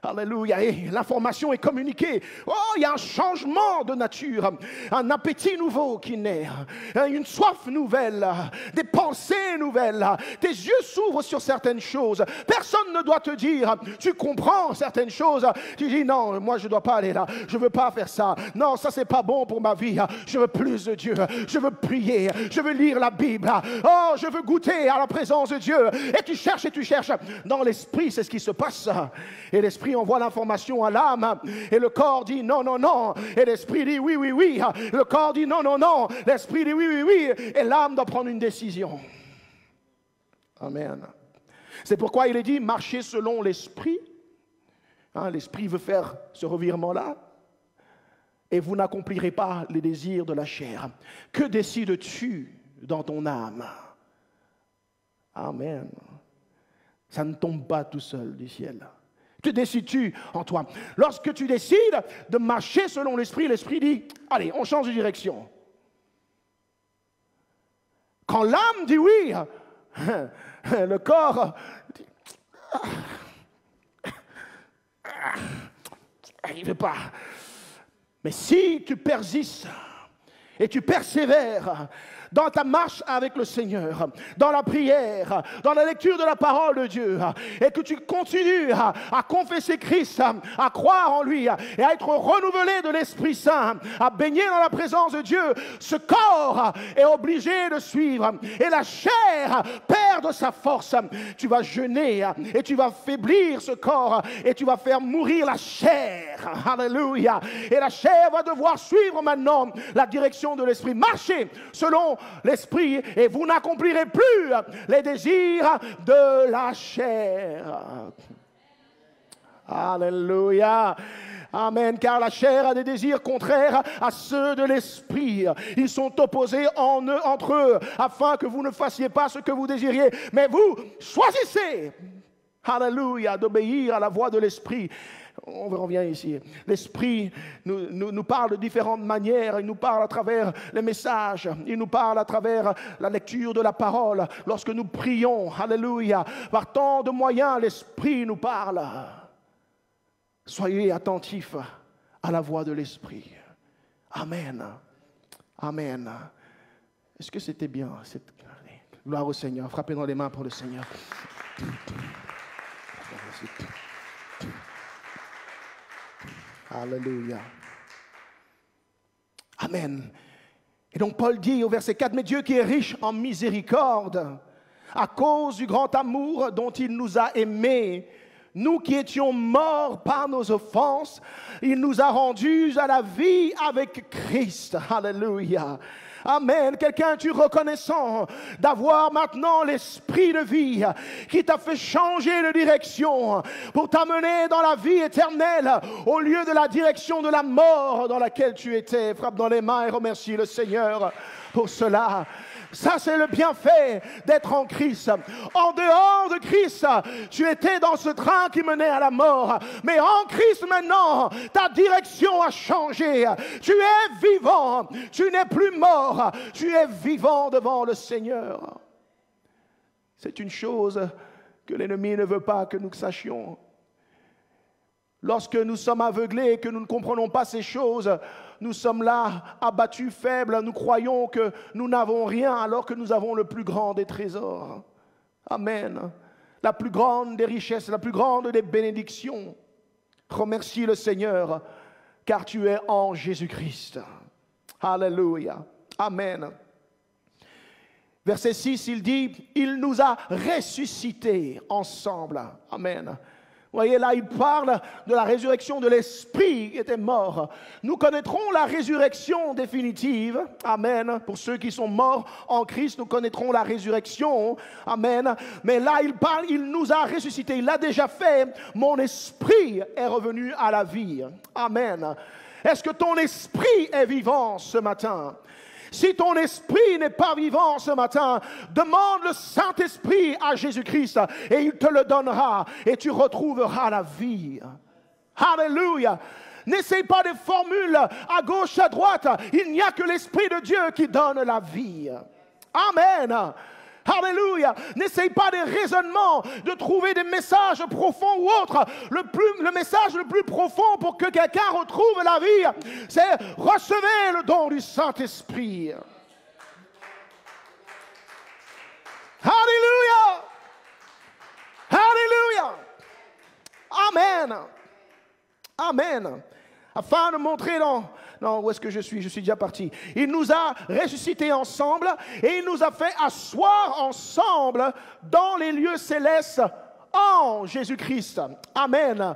Alléluia. Et l'information est communiquée. Oh, il y a un changement de nature, un appétit nouveau qui naît, une soif nouvelle, des pensées nouvelles. Tes yeux s'ouvrent sur certaines choses. Personne ne doit te dire, tu comprends certaines choses. Tu dis, non, moi je ne dois pas aller là. Je ne veux pas faire ça. Non, ça c'est pas bon pour ma vie. Je veux plus de Dieu. Je veux prier. Je veux lire la Bible. Oh, je veux goûter à la présence de Dieu. Et tu cherches. Dans l'esprit, c'est ce qui se passe. Et l'esprit envoie l'information à l'âme et le corps dit non, non, non, et l'esprit dit oui, oui, oui, le corps dit non, non, non, l'esprit dit oui, oui, oui, et l'âme doit prendre une décision. Amen. C'est pourquoi il est dit marchez selon l'esprit. L'esprit veut faire ce revirement-là et vous n'accomplirez pas les désirs de la chair. Que décides-tu dans ton âme? Amen. Ça ne tombe pas tout seul du ciel. Que décides-tu en toi? Lorsque tu décides de marcher selon l'esprit, l'esprit dit, allez, on change de direction. Quand l'âme dit oui, le corps dit, il ne veut pas. Mais si tu persistes et tu persévères dans ta marche avec le Seigneur, dans la prière, dans la lecture de la parole de Dieu, et que tu continues à confesser Christ, à croire en lui, et à être renouvelé de l'Esprit Saint, à baigner dans la présence de Dieu, ce corps est obligé de suivre, et la chair perd de sa force. Tu vas jeûner, et tu vas faiblir ce corps, et tu vas faire mourir la chair. Alléluia. Et la chair va devoir suivre maintenant la direction de l'Esprit. Marchez selon l'esprit et vous n'accomplirez plus les désirs de la chair. Alléluia. Amen, car la chair a des désirs contraires à ceux de l'esprit. Ils sont opposés entre eux, afin que vous ne fassiez pas ce que vous désiriez. Mais vous choisissez, alléluia, d'obéir à la voix de l'esprit. On revient ici. L'Esprit nous parle de différentes manières. Il nous parle à travers les messages. Il nous parle à travers la lecture de la parole. Lorsque nous prions, alléluia, par tant de moyens, l'Esprit nous parle. Soyez attentifs à la voix de l'Esprit. Amen. Amen. Est-ce que c'était bien? Gloire au Seigneur. Frappez dans les mains pour le Seigneur. Alléluia. Amen. Et donc Paul dit au verset 4, mais Dieu qui est riche en miséricorde, à cause du grand amour dont il nous a aimés, nous qui étions morts par nos offenses, il nous a rendus à la vie avec Christ. Alléluia. Amen. Quelqu'un, tu es reconnaissant d'avoir maintenant l'esprit de vie qui t'a fait changer de direction pour t'amener dans la vie éternelle au lieu de la direction de la mort dans laquelle tu étais. Frappe dans les mains et remercie le Seigneur pour cela. Ça, c'est le bienfait d'être en Christ. En dehors de Christ, tu étais dans ce train qui menait à la mort. Mais en Christ maintenant, ta direction a changé. Tu es vivant. Tu n'es plus mort. Tu es vivant devant le Seigneur. C'est une chose que l'ennemi ne veut pas que nous sachions. Lorsque nous sommes aveuglés et que nous ne comprenons pas ces choses, nous sommes là, abattus, faibles, nous croyons que nous n'avons rien alors que nous avons le plus grand des trésors. Amen. La plus grande des richesses, la plus grande des bénédictions. Remercie le Seigneur, car tu es en Jésus-Christ. Alléluia. Amen. Verset 6, il dit, il nous a ressuscités ensemble. Amen. Vous voyez, là, il parle de la résurrection de l'esprit qui était mort. Nous connaîtrons la résurrection définitive. Amen. Pour ceux qui sont morts en Christ, nous connaîtrons la résurrection. Amen. Mais là, il parle, il nous a ressuscités. Il l'a déjà fait. Mon esprit est revenu à la vie. Amen. Est-ce que ton esprit est vivant ce matin? Si ton esprit n'est pas vivant ce matin, demande le Saint-Esprit à Jésus-Christ et il te le donnera et tu retrouveras la vie. Alléluia. N'essaie pas des formules à gauche, à droite. Il n'y a que l'Esprit de Dieu qui donne la vie. Amen. Alléluia. N'essaye pas des raisonnements, de trouver des messages profonds ou autres. Le message le plus profond pour que quelqu'un retrouve la vie, c'est recevez le don du Saint-Esprit. Alléluia. Alléluia. Amen. Amen. Afin de montrer non, où est-ce que je suis? Je suis déjà parti. Il nous a ressuscités ensemble et il nous a fait asseoir ensemble dans les lieux célestes en Jésus-Christ. Amen.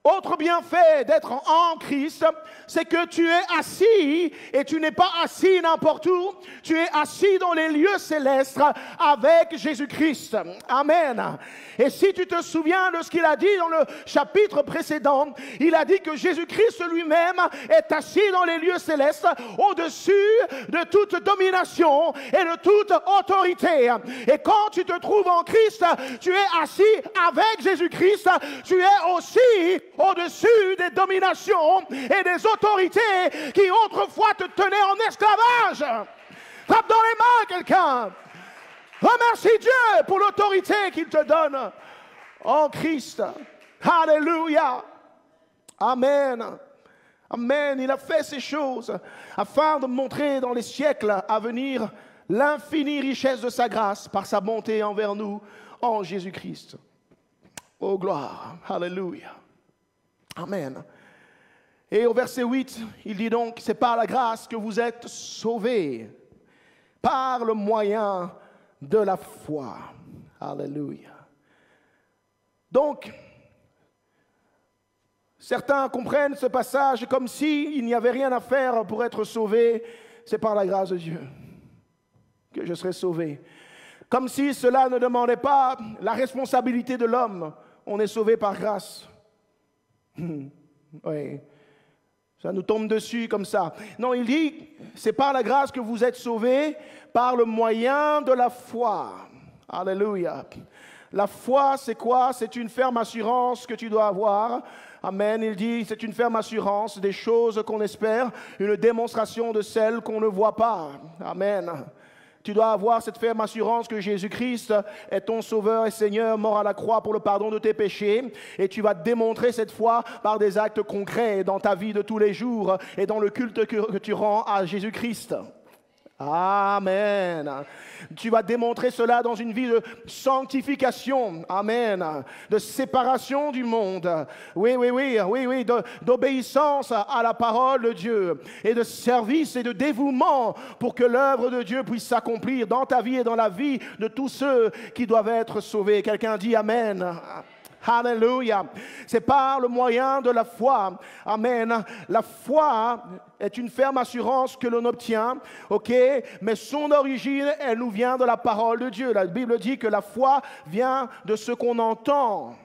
Autre bienfait d'être en Christ, c'est que tu es assis et tu n'es pas assis n'importe où. Tu es assis dans les lieux célestes avec Jésus-Christ. Amen. Et si tu te souviens de ce qu'il a dit dans le chapitre précédent, il a dit que Jésus-Christ lui-même est assis dans les lieux célestes au-dessus de toute domination et de toute autorité. Et quand tu te trouves en Christ, tu es assis avec Jésus-Christ. Tu es aussi au-dessus des dominations et des autorités qui autrefois te tenaient en esclavage. Frappe dans les mains quelqu'un. Remercie Dieu pour l'autorité qu'il te donne en Christ. Alléluia. Amen. Amen. Il a fait ces choses afin de montrer dans les siècles à venir l'infinie richesse de sa grâce par sa bonté envers nous en Jésus-Christ. Oh gloire. Alléluia. Amen. Et au verset 8, il dit donc, c'est par la grâce que vous êtes sauvés, par le moyen de la foi. Alléluia. Donc, certains comprennent ce passage comme s'il n'y avait rien à faire pour être sauvé. C'est par la grâce de Dieu que je serai sauvé. Comme si cela ne demandait pas la responsabilité de l'homme. On est sauvé par grâce. Oui, ça nous tombe dessus comme ça. Non, il dit, c'est par la grâce que vous êtes sauvés, par le moyen de la foi. Alléluia. La foi, c'est quoi? C'est une ferme assurance que tu dois avoir. Amen. Il dit, c'est une ferme assurance des choses qu'on espère, une démonstration de celles qu'on ne voit pas. Amen. Tu dois avoir cette ferme assurance que Jésus-Christ est ton Sauveur et Seigneur, mort à la croix pour le pardon de tes péchés. Et tu vas démontrer cette foi par des actes concrets dans ta vie de tous les jours et dans le culte que tu rends à Jésus-Christ. Amen. Tu vas démontrer cela dans une vie de sanctification. Amen. De séparation du monde. Oui, d'obéissance à la parole de Dieu. Et de service et de dévouement pour que l'œuvre de Dieu puisse s'accomplir dans ta vie et dans la vie de tous ceux qui doivent être sauvés. Quelqu'un dit Amen. Alléluia. C'est par le moyen de la foi. Amen. La foi est une ferme assurance que l'on obtient, ok? Mais son origine, elle nous vient de la parole de Dieu. La Bible dit que la foi vient de ce qu'on entend.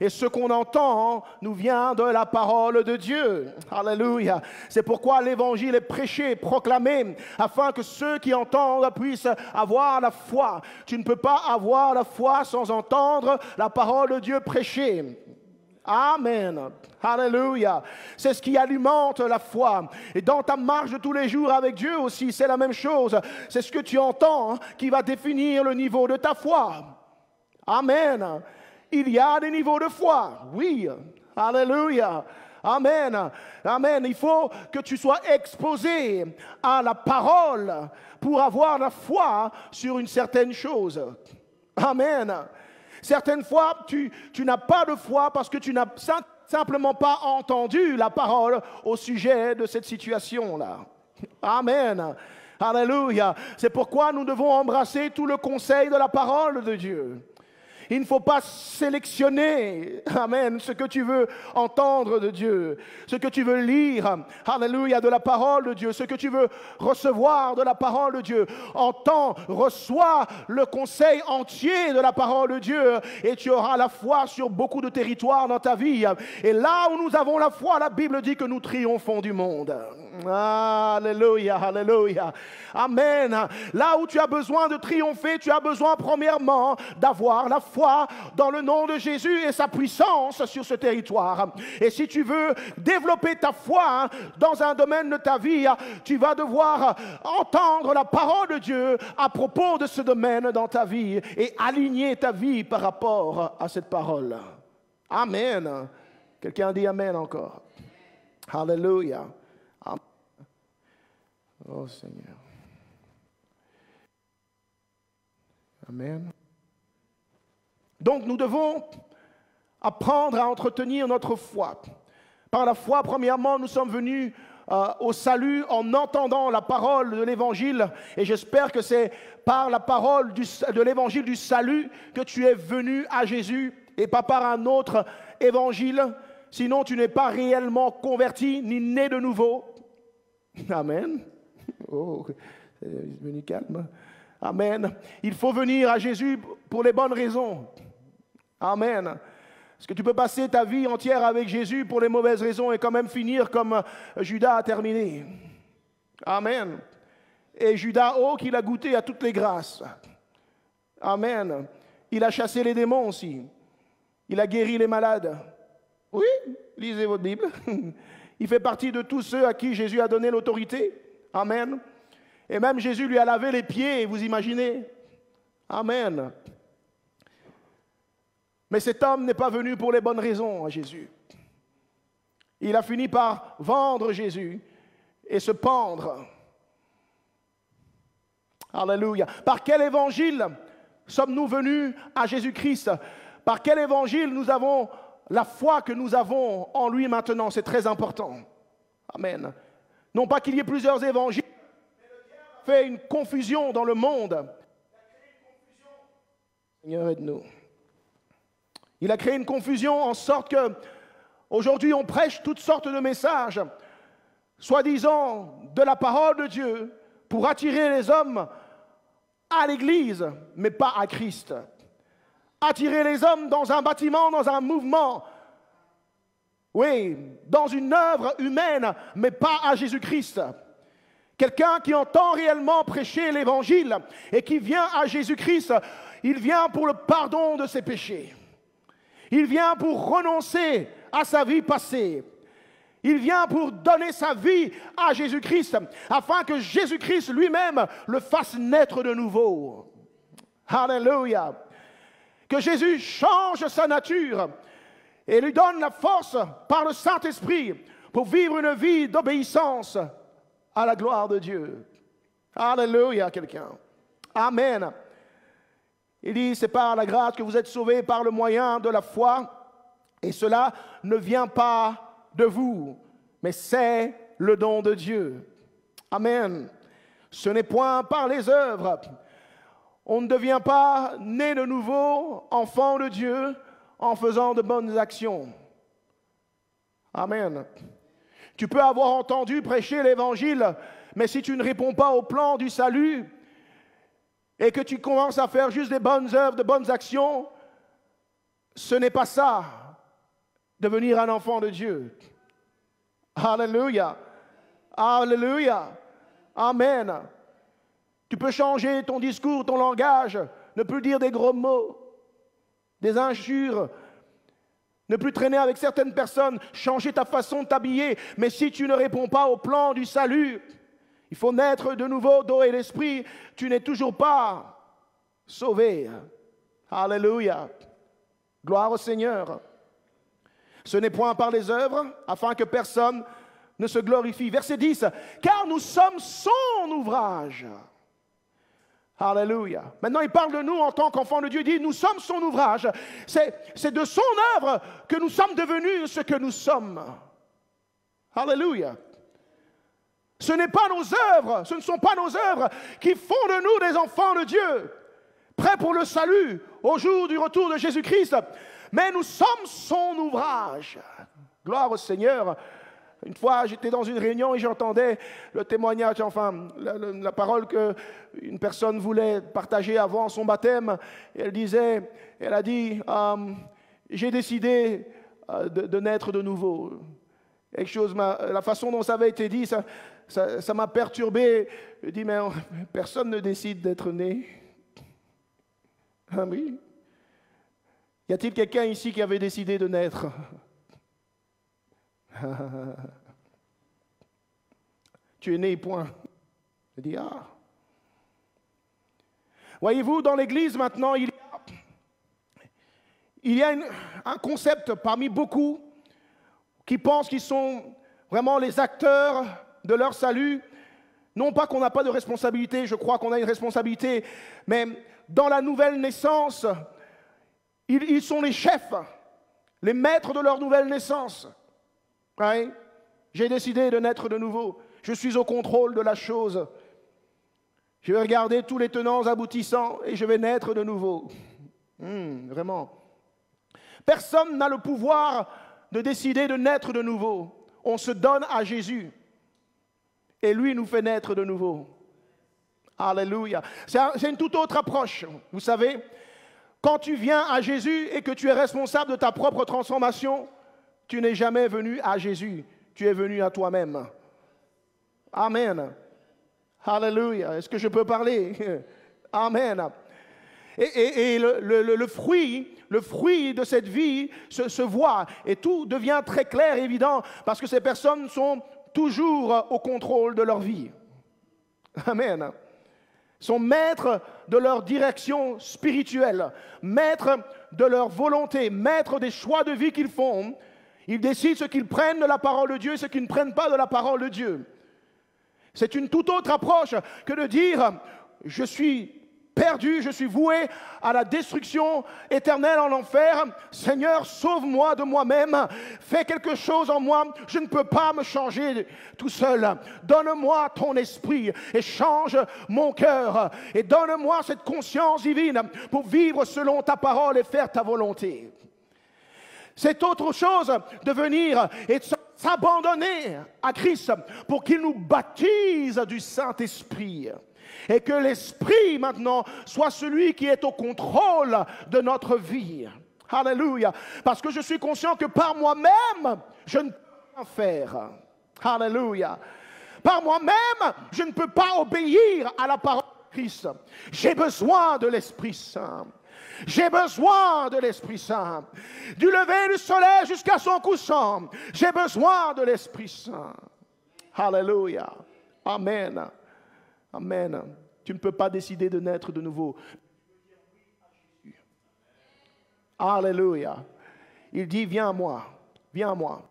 Et ce qu'on entend nous vient de la parole de Dieu. Alléluia. C'est pourquoi l'évangile est prêché, proclamé, afin que ceux qui entendent puissent avoir la foi. Tu ne peux pas avoir la foi sans entendre la parole de Dieu prêchée. Amen. Alléluia. C'est ce qui alimente la foi. Et dans ta marche de tous les jours avec Dieu aussi, c'est la même chose. C'est ce que tu entends qui va définir le niveau de ta foi. Amen. Il y a des niveaux de foi, oui. Alléluia. Amen. Amen. Il faut que tu sois exposé à la parole pour avoir la foi sur une certaine chose. Amen. Certaines fois, tu n'as pas de foi parce que tu n'as simplement pas entendu la parole au sujet de cette situation-là. Amen. Alléluia. C'est pourquoi nous devons embrasser tout le conseil de la parole de Dieu. Il ne faut pas sélectionner, amen, ce que tu veux entendre de Dieu, ce que tu veux lire, alléluia, de la parole de Dieu, ce que tu veux recevoir de la parole de Dieu. Entends, reçois le conseil entier de la parole de Dieu et tu auras la foi sur beaucoup de territoires dans ta vie. Et là où nous avons la foi, la Bible dit que nous triomphons du monde. Alléluia, alléluia. Amen. Là où tu as besoin de triompher, tu as besoin premièrement d'avoir la foi dans le nom de Jésus et sa puissance sur ce territoire. Et si tu veux développer ta foi dans un domaine de ta vie, tu vas devoir entendre la parole de Dieu à propos de ce domaine dans ta vie et aligner ta vie par rapport à cette parole. Amen. Quelqu'un dit Amen encore. Alléluia. Amen. Oh Seigneur. Amen. Donc nous devons apprendre à entretenir notre foi. Par la foi, premièrement, nous sommes venus au salut en entendant la parole de l'Évangile. Et j'espère que c'est par la parole de l'Évangile du salut que tu es venu à Jésus et pas par un autre évangile. Sinon, tu n'es pas réellement converti ni né de nouveau. Amen. Oh, c'est devenu calme. Amen. Il faut venir à Jésus pour les bonnes raisons. Amen. Parce que tu peux passer ta vie entière avec Jésus pour les mauvaises raisons et quand même finir comme Judas a terminé. Amen. Et Judas, oh, qu'il a goûté à toutes les grâces. Amen. Il a chassé les démons aussi. Il a guéri les malades. Oui, lisez votre Bible. Il fait partie de tous ceux à qui Jésus a donné l'autorité. Amen. Et même Jésus lui a lavé les pieds, vous imaginez? Amen. Mais cet homme n'est pas venu pour les bonnes raisons à Jésus. Il a fini par vendre Jésus et se pendre. Alléluia. Par quel évangile sommes-nous venus à Jésus-Christ? Par quel évangile nous avons la foi que nous avons en lui maintenant? C'est très important. Amen. Non pas qu'il y ait plusieurs évangiles, mais le diable a fait une confusion dans le monde. Seigneur, aide-nous. Il a créé une confusion en sorte que aujourd'hui on prêche toutes sortes de messages, soi-disant de la parole de Dieu, pour attirer les hommes à l'Église, mais pas à Christ. Attirer les hommes dans un bâtiment, dans un mouvement, oui, dans une œuvre humaine, mais pas à Jésus-Christ. Quelqu'un qui entend réellement prêcher l'Évangile et qui vient à Jésus-Christ, il vient pour le pardon de ses péchés. Il vient pour renoncer à sa vie passée. Il vient pour donner sa vie à Jésus-Christ, afin que Jésus-Christ lui-même le fasse naître de nouveau. Alléluia. Que Jésus change sa nature et lui donne la force par le Saint-Esprit pour vivre une vie d'obéissance à la gloire de Dieu. Alléluia, quelqu'un. Amen. Il dit, c'est par la grâce que vous êtes sauvés par le moyen de la foi, et cela ne vient pas de vous, mais c'est le don de Dieu. Amen. Ce n'est point par les œuvres. On ne devient pas né de nouveau, enfant de Dieu, en faisant de bonnes actions. Amen. Tu peux avoir entendu prêcher l'Évangile, mais si tu ne réponds pas au plan du salut, et que tu commences à faire juste des bonnes œuvres, de bonnes actions, ce n'est pas ça, devenir un enfant de Dieu. Alléluia. Alléluia. Amen. Tu peux changer ton discours, ton langage, ne plus dire des gros mots, des injures, ne plus traîner avec certaines personnes, changer ta façon de t'habiller. Mais si tu ne réponds pas au plan du salut, il faut naître de nouveau d'eau et d'esprit, tu n'es toujours pas sauvé. Alléluia. Gloire au Seigneur. Ce n'est point par les œuvres, afin que personne ne se glorifie. Verset 10. Car nous sommes son ouvrage. Alléluia. Maintenant, il parle de nous en tant qu'enfants de Dieu. Il dit, nous sommes son ouvrage. C'est de son œuvre que nous sommes devenus ce que nous sommes. Alléluia. Ce n'est pas nos œuvres, ce ne sont pas nos œuvres qui font de nous des enfants de Dieu, prêts pour le salut au jour du retour de Jésus-Christ. Mais nous sommes son ouvrage. Gloire au Seigneur. Une fois, j'étais dans une réunion et j'entendais le témoignage, enfin, la parole qu'une personne voulait partager avant son baptême. Elle a dit, j'ai décidé de naître de nouveau. Quelque chose, la façon dont ça avait été dit, ça m'a perturbé. Je dis, mais personne ne décide d'être né. Ah oui. Y a-t-il quelqu'un ici qui avait décidé de naître? Tu es né, point. Je dis, ah. Voyez-vous, dans l'Église maintenant, il y a un concept parmi beaucoup qui pensent qu'ils sont vraiment les acteurs de leur salut. Non pas qu'on n'a pas de responsabilité, je crois qu'on a une responsabilité, mais dans la nouvelle naissance, ils sont les chefs, les maîtres de leur nouvelle naissance. Oui. J'ai décidé de naître de nouveau. Je suis au contrôle de la chose. Je vais regarder tous les tenants aboutissants et je vais naître de nouveau. Vraiment. Personne n'a le pouvoir de décider de naître de nouveau. On se donne à Jésus. Et lui nous fait naître de nouveau. Alléluia. C'est une toute autre approche. Vous savez, quand tu viens à Jésus et que tu es responsable de ta propre transformation, tu n'es jamais venu à Jésus. Tu es venu à toi-même. Amen. Alléluia. Est-ce que je peux parler? Amen. Et le fruit de cette vie se voit et tout devient très clair, évident, parce que ces personnes sont toujours au contrôle de leur vie. Amen. Sont maîtres de leur direction spirituelle, maîtres de leur volonté, maîtres des choix de vie qu'ils font. Ils décident ce qu'ils prennent de la parole de Dieu et ce qu'ils ne prennent pas de la parole de Dieu. C'est une toute autre approche que de dire « je suis perdu, je suis voué à la destruction éternelle en enfer. Seigneur, sauve-moi de moi-même, fais quelque chose en moi, je ne peux pas me changer tout seul. Donne-moi ton esprit et change mon cœur et donne-moi cette conscience divine pour vivre selon ta parole et faire ta volonté. » C'est autre chose de venir et de s'abandonner à Christ pour qu'il nous baptise du Saint-Esprit. Et que l'Esprit maintenant soit celui qui est au contrôle de notre vie. Alléluia. Parce que je suis conscient que par moi-même, je ne peux pas faire. Alléluia. Par moi-même, je ne peux pas obéir à la parole de Christ. J'ai besoin de l'Esprit Saint. J'ai besoin de l'Esprit Saint. Du lever du soleil jusqu'à son couchant, j'ai besoin de l'Esprit Saint. Alléluia. Amen. Amen. Tu ne peux pas décider de naître de nouveau. Alléluia. Il dit, viens à moi, viens à moi.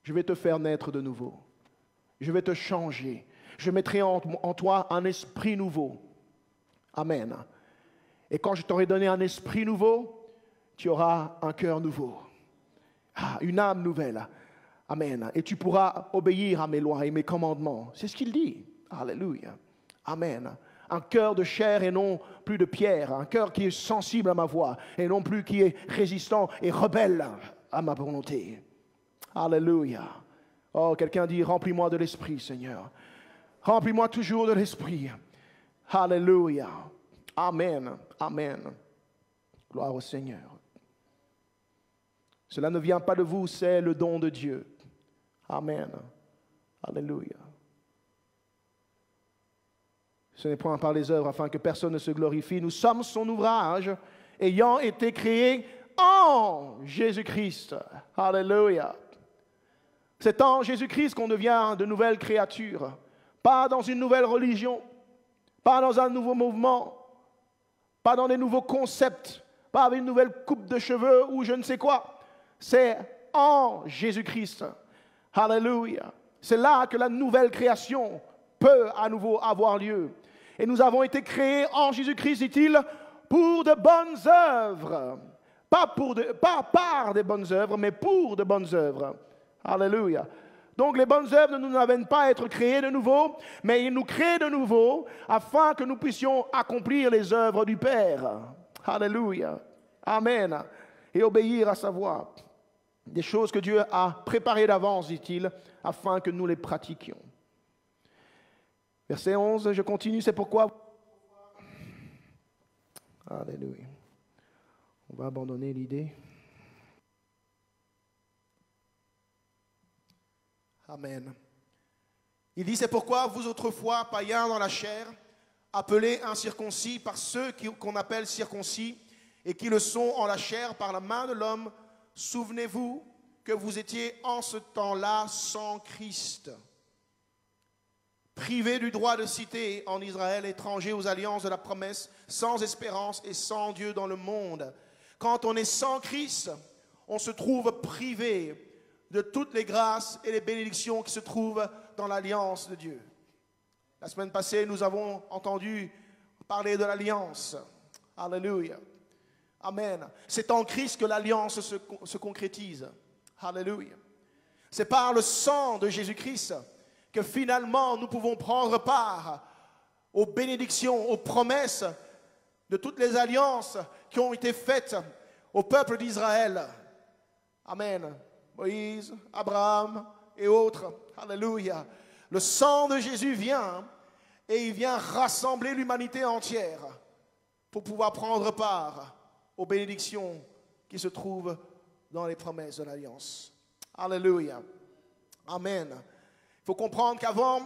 Je vais te faire naître de nouveau. Je vais te changer. Je mettrai en toi un esprit nouveau. Amen. Et quand je t'aurai donné un esprit nouveau, tu auras un cœur nouveau. Une âme nouvelle. Amen. Et tu pourras obéir à mes lois et mes commandements. C'est ce qu'il dit. Alléluia. Amen. Un cœur de chair et non plus de pierre. Un cœur qui est sensible à ma voix et non plus qui est résistant et rebelle à ma volonté. Alléluia. Oh, quelqu'un dit, remplis-moi de l'esprit, Seigneur. Remplis-moi toujours de l'esprit. Alléluia. Amen. Amen. Gloire au Seigneur. Cela ne vient pas de vous, c'est le don de Dieu. Amen. Alléluia. Ce n'est point par les œuvres afin que personne ne se glorifie. Nous sommes son ouvrage, ayant été créés en Jésus-Christ. Alléluia. C'est en Jésus-Christ qu'on devient de nouvelles créatures. Pas dans une nouvelle religion, pas dans un nouveau mouvement, pas dans des nouveaux concepts, pas avec une nouvelle coupe de cheveux ou je ne sais quoi. C'est en Jésus-Christ. Alléluia. C'est là que la nouvelle création peut à nouveau avoir lieu. Et nous avons été créés en Jésus-Christ, dit-il, pour de bonnes œuvres. Pas par des bonnes œuvres, mais pour de bonnes œuvres. Alléluia. Donc les bonnes œuvres ne nous amènent pas à être créés de nouveau, mais ils nous créent de nouveau afin que nous puissions accomplir les œuvres du Père. Alléluia. Amen. Et obéir à sa voix. Des choses que Dieu a préparées d'avance, dit-il, afin que nous les pratiquions. Verset 11, je continue, c'est pourquoi... Alléluia. On va abandonner l'idée. Amen. Il dit, c'est pourquoi vous autrefois, païens dans la chair, appelés incirconcis par ceux qu'on appelle circoncis, et qui le sont en la chair par la main de l'homme, souvenez-vous que vous étiez en ce temps-là sans Christ, privés du droit de cité en Israël, étrangers aux alliances de la promesse, sans espérance et sans Dieu dans le monde. Quand on est sans Christ, on se trouve privé de toutes les grâces et les bénédictions qui se trouvent dans l'alliance de Dieu. La semaine passée, nous avons entendu parler de l'alliance. Alléluia. Amen. C'est en Christ que l'alliance se concrétise. Alléluia. C'est par le sang de Jésus-Christ que finalement nous pouvons prendre part aux bénédictions, aux promesses de toutes les alliances qui ont été faites au peuple d'Israël. Amen. Moïse, Abraham et autres. Alléluia. Le sang de Jésus vient et il vient rassembler l'humanité entière pour pouvoir prendre part aux bénédictions qui se trouvent dans les promesses de l'Alliance. Alléluia. Amen. Il faut comprendre qu'avant,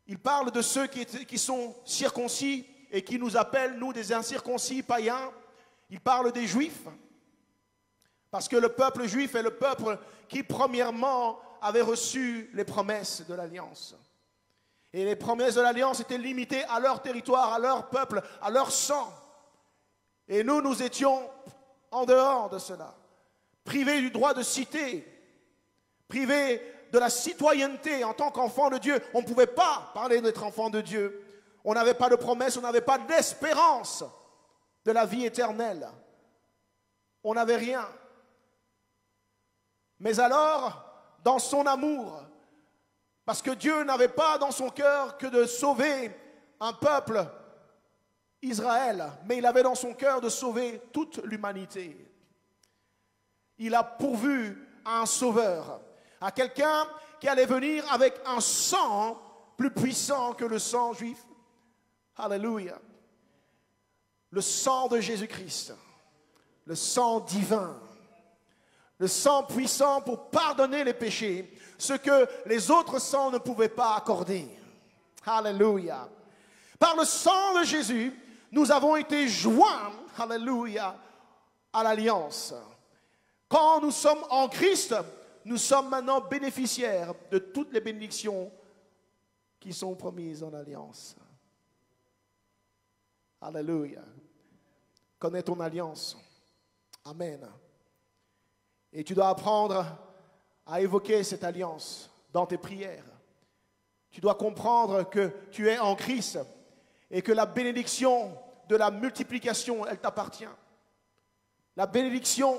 il parle de ceux qui sont circoncis et qui nous appellent, nous, des incirconcis païens. Il parle des Juifs. Parce que le peuple juif est le peuple qui, premièrement, avait reçu les promesses de l'Alliance. Et les promesses de l'Alliance étaient limitées à leur territoire, à leur peuple, à leur sang. Et nous étions en dehors de cela, privés du droit de cité, privés de la citoyenneté en tant qu'enfant de Dieu. On ne pouvait pas parler d'être enfant de Dieu. On n'avait pas de promesse, on n'avait pas d'espérance de la vie éternelle. On n'avait rien. Mais alors, dans son amour, parce que Dieu n'avait pas dans son cœur que de sauver un peuple, Israël, mais il avait dans son cœur de sauver toute l'humanité. Il a pourvu à un sauveur, à quelqu'un qui allait venir avec un sang plus puissant que le sang juif. Alléluia. Le sang de Jésus-Christ, le sang divin. Le sang puissant pour pardonner les péchés, ce que les autres sangs ne pouvaient pas accorder. Alléluia. Par le sang de Jésus, nous avons été joints, alléluia, à l'alliance. Quand nous sommes en Christ, nous sommes maintenant bénéficiaires de toutes les bénédictions qui sont promises en alliance. Alléluia. Connais ton alliance. Amen. Et tu dois apprendre à évoquer cette alliance dans tes prières. Tu dois comprendre que tu es en Christ et que la bénédiction de la multiplication, elle t'appartient. La bénédiction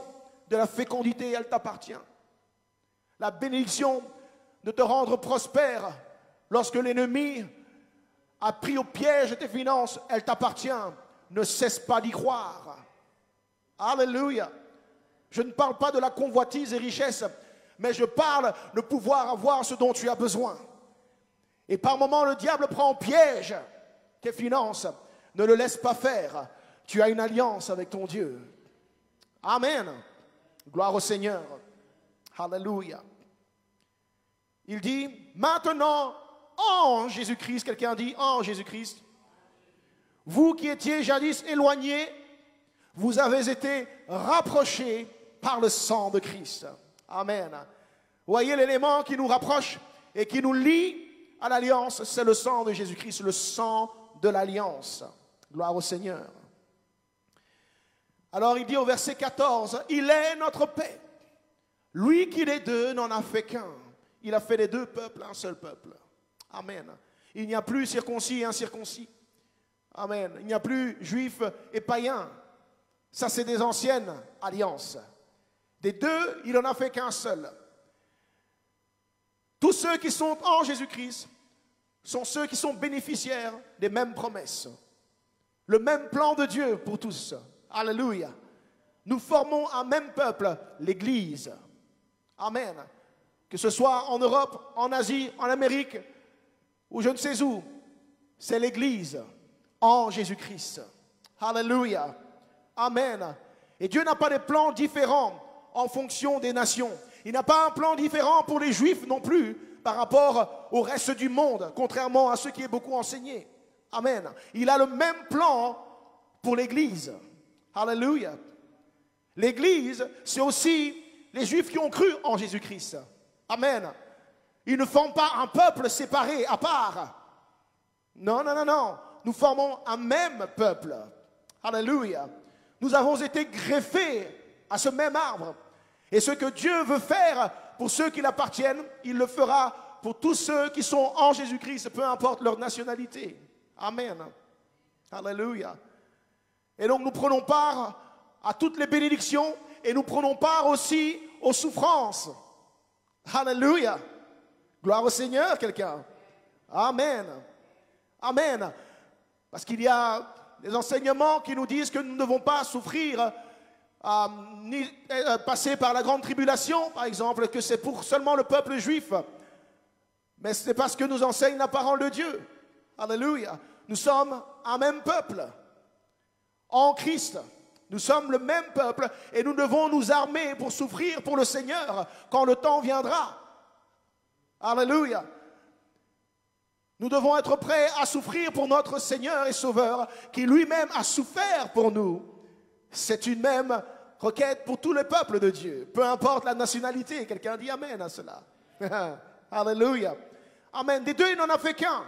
de la fécondité, elle t'appartient. La bénédiction de te rendre prospère lorsque l'ennemi a pris au piège tes finances, elle t'appartient. Ne cesse pas d'y croire. Alléluia. Je ne parle pas de la convoitise et richesse, mais je parle de pouvoir avoir ce dont tu as besoin. Et par moments, le diable prend en piège tes finances. Ne le laisse pas faire. Tu as une alliance avec ton Dieu. Amen. Gloire au Seigneur. Alléluia. Il dit, maintenant, en Jésus-Christ, quelqu'un dit, en Jésus-Christ, vous qui étiez jadis éloignés, vous avez été rapprochés par le sang de Christ. Amen. Voyez l'élément qui nous rapproche et qui nous lie à l'alliance, c'est le sang de Jésus-Christ, le sang de l'alliance. Gloire au Seigneur. Alors il dit au verset 14, il est notre paix. Lui qui des deux n'en a fait qu'un. Il a fait des deux peuples un seul peuple. Amen. Il n'y a plus circoncis et incirconcis. Amen. Il n'y a plus juifs et païens. Ça, c'est des anciennes alliances. Des deux, il n'en a fait qu'un seul. Tous ceux qui sont en Jésus-Christ sont ceux qui sont bénéficiaires des mêmes promesses. Le même plan de Dieu pour tous. Alléluia. Nous formons un même peuple, l'Église. Amen. Que ce soit en Europe, en Asie, en Amérique, ou je ne sais où, c'est l'Église en Jésus-Christ. Alléluia. Amen. Et Dieu n'a pas de plans différents en fonction des nations. Il n'a pas un plan différent pour les Juifs non plus par rapport au reste du monde, contrairement à ce qui est beaucoup enseigné. Amen. Il a le même plan pour l'Église. Alléluia. L'Église, c'est aussi les Juifs qui ont cru en Jésus-Christ. Amen. Ils ne forment pas un peuple séparé, à part. Non, non, non, non. Nous formons un même peuple. Alléluia. Nous avons été greffés à ce même arbre. Et ce que Dieu veut faire pour ceux qui l'appartiennent, il le fera pour tous ceux qui sont en Jésus-Christ, peu importe leur nationalité. Amen. Alléluia. Et donc nous prenons part à toutes les bénédictions et nous prenons part aussi aux souffrances. Alléluia. Gloire au Seigneur, quelqu'un. Amen. Amen. Parce qu'il y a des enseignements qui nous disent que nous ne devons pas souffrir, ni passer par la grande tribulation, par exemple, que c'est pour seulement le peuple juif. Mais c'est parce que nous enseigne la parole de Dieu. Alléluia. Nous sommes un même peuple. En Christ. Nous sommes le même peuple et nous devons nous armer pour souffrir pour le Seigneur quand le temps viendra. Alléluia. Nous devons être prêts à souffrir pour notre Seigneur et Sauveur qui lui-même a souffert pour nous. C'est une même requête pour tous les peuples de Dieu, peu importe la nationalité. Quelqu'un dit Amen à cela. Alléluia. Amen. Des deux, il n'en a fait qu'un.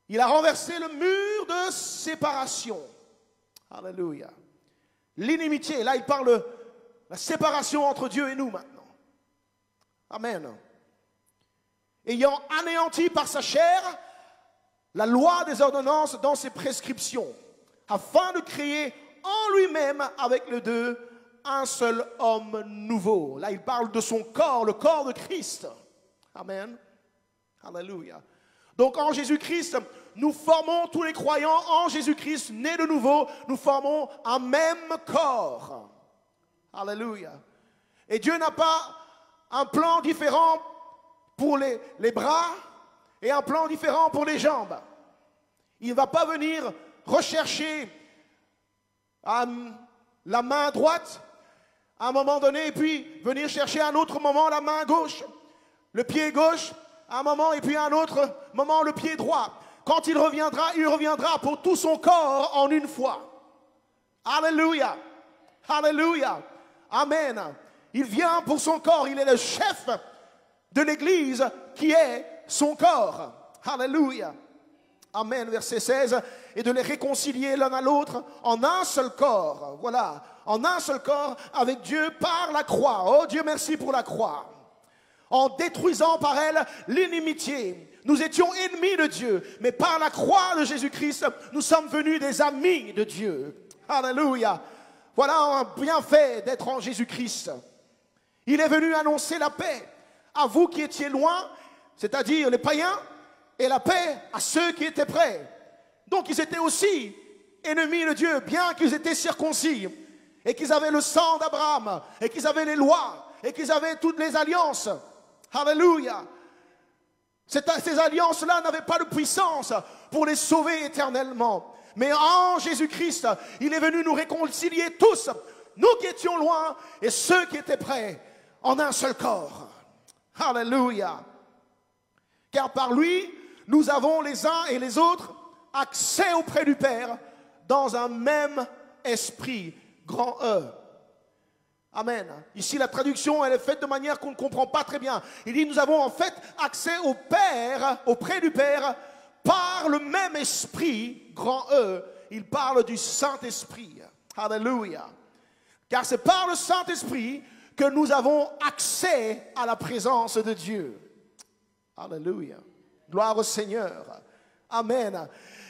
Il a renversé le mur de séparation. Alléluia. L'inimitié, là il parle de la séparation entre Dieu et nous maintenant. Amen. Ayant anéanti par sa chair la loi des ordonnances dans ses prescriptions, afin de créer en lui-même avec les deux un seul homme nouveau. Là il parle de son corps, le corps de Christ. Amen. Alléluia. Donc en Jésus-Christ, nous formons tous les croyants en Jésus-Christ, nés de nouveau, nous formons un même corps. Alléluia. Et Dieu n'a pas un plan différent pour les bras et un plan différent pour les jambes. Il ne va pas venir rechercher la main droite à un moment donné et puis venir chercher à un autre moment la main gauche, le pied gauche à un moment et puis à un autre moment le pied droit. Quand il reviendra pour tout son corps en une fois. Alléluia. Alléluia. Amen. Il vient pour son corps. Il est le chef de l'Église qui est son corps. Alléluia. Amen. Verset 16. Et de les réconcilier l'un à l'autre en un seul corps. Voilà. En un seul corps avec Dieu par la croix. Oh Dieu, merci pour la croix. En détruisant par elle l'inimitié. Nous étions ennemis de Dieu, mais par la croix de Jésus-Christ, nous sommes venus des amis de Dieu. Alléluia. Voilà un bienfait d'être en Jésus-Christ. Il est venu annoncer la paix à vous qui étiez loin, c'est-à-dire les païens, et la paix à ceux qui étaient près. Donc ils étaient aussi ennemis de Dieu, bien qu'ils étaient circoncis, et qu'ils avaient le sang d'Abraham, et qu'ils avaient les lois, et qu'ils avaient toutes les alliances. Alléluia. Ces alliances-là n'avaient pas de puissance pour les sauver éternellement. Mais en Jésus-Christ, il est venu nous réconcilier tous, nous qui étions loin et ceux qui étaient près, en un seul corps. Alléluia. Car par lui, nous avons les uns et les autres accès auprès du Père dans un même esprit, grand E. Amen. Ici, la traduction, elle est faite de manière qu'on ne comprend pas très bien. Il dit, nous avons en fait accès au Père, auprès du Père, par le même esprit, grand E. Il parle du Saint-Esprit. Alléluia. Car c'est par le Saint-Esprit que nous avons accès à la présence de Dieu. Alléluia. Gloire au Seigneur. Amen.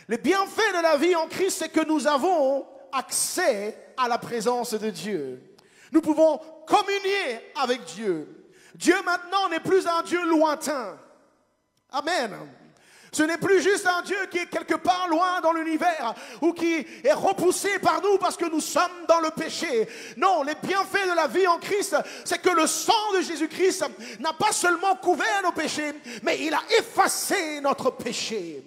Les bienfaits de la vie en Christ, c'est que nous avons accès à la présence de Dieu. Nous pouvons communier avec Dieu. Dieu maintenant n'est plus un Dieu lointain. Amen. Ce n'est plus juste un Dieu qui est quelque part loin dans l'univers ou qui est repoussé par nous parce que nous sommes dans le péché. Non, les bienfaits de la vie en Christ, c'est que le sang de Jésus-Christ n'a pas seulement couvert nos péchés, mais il a effacé notre péché.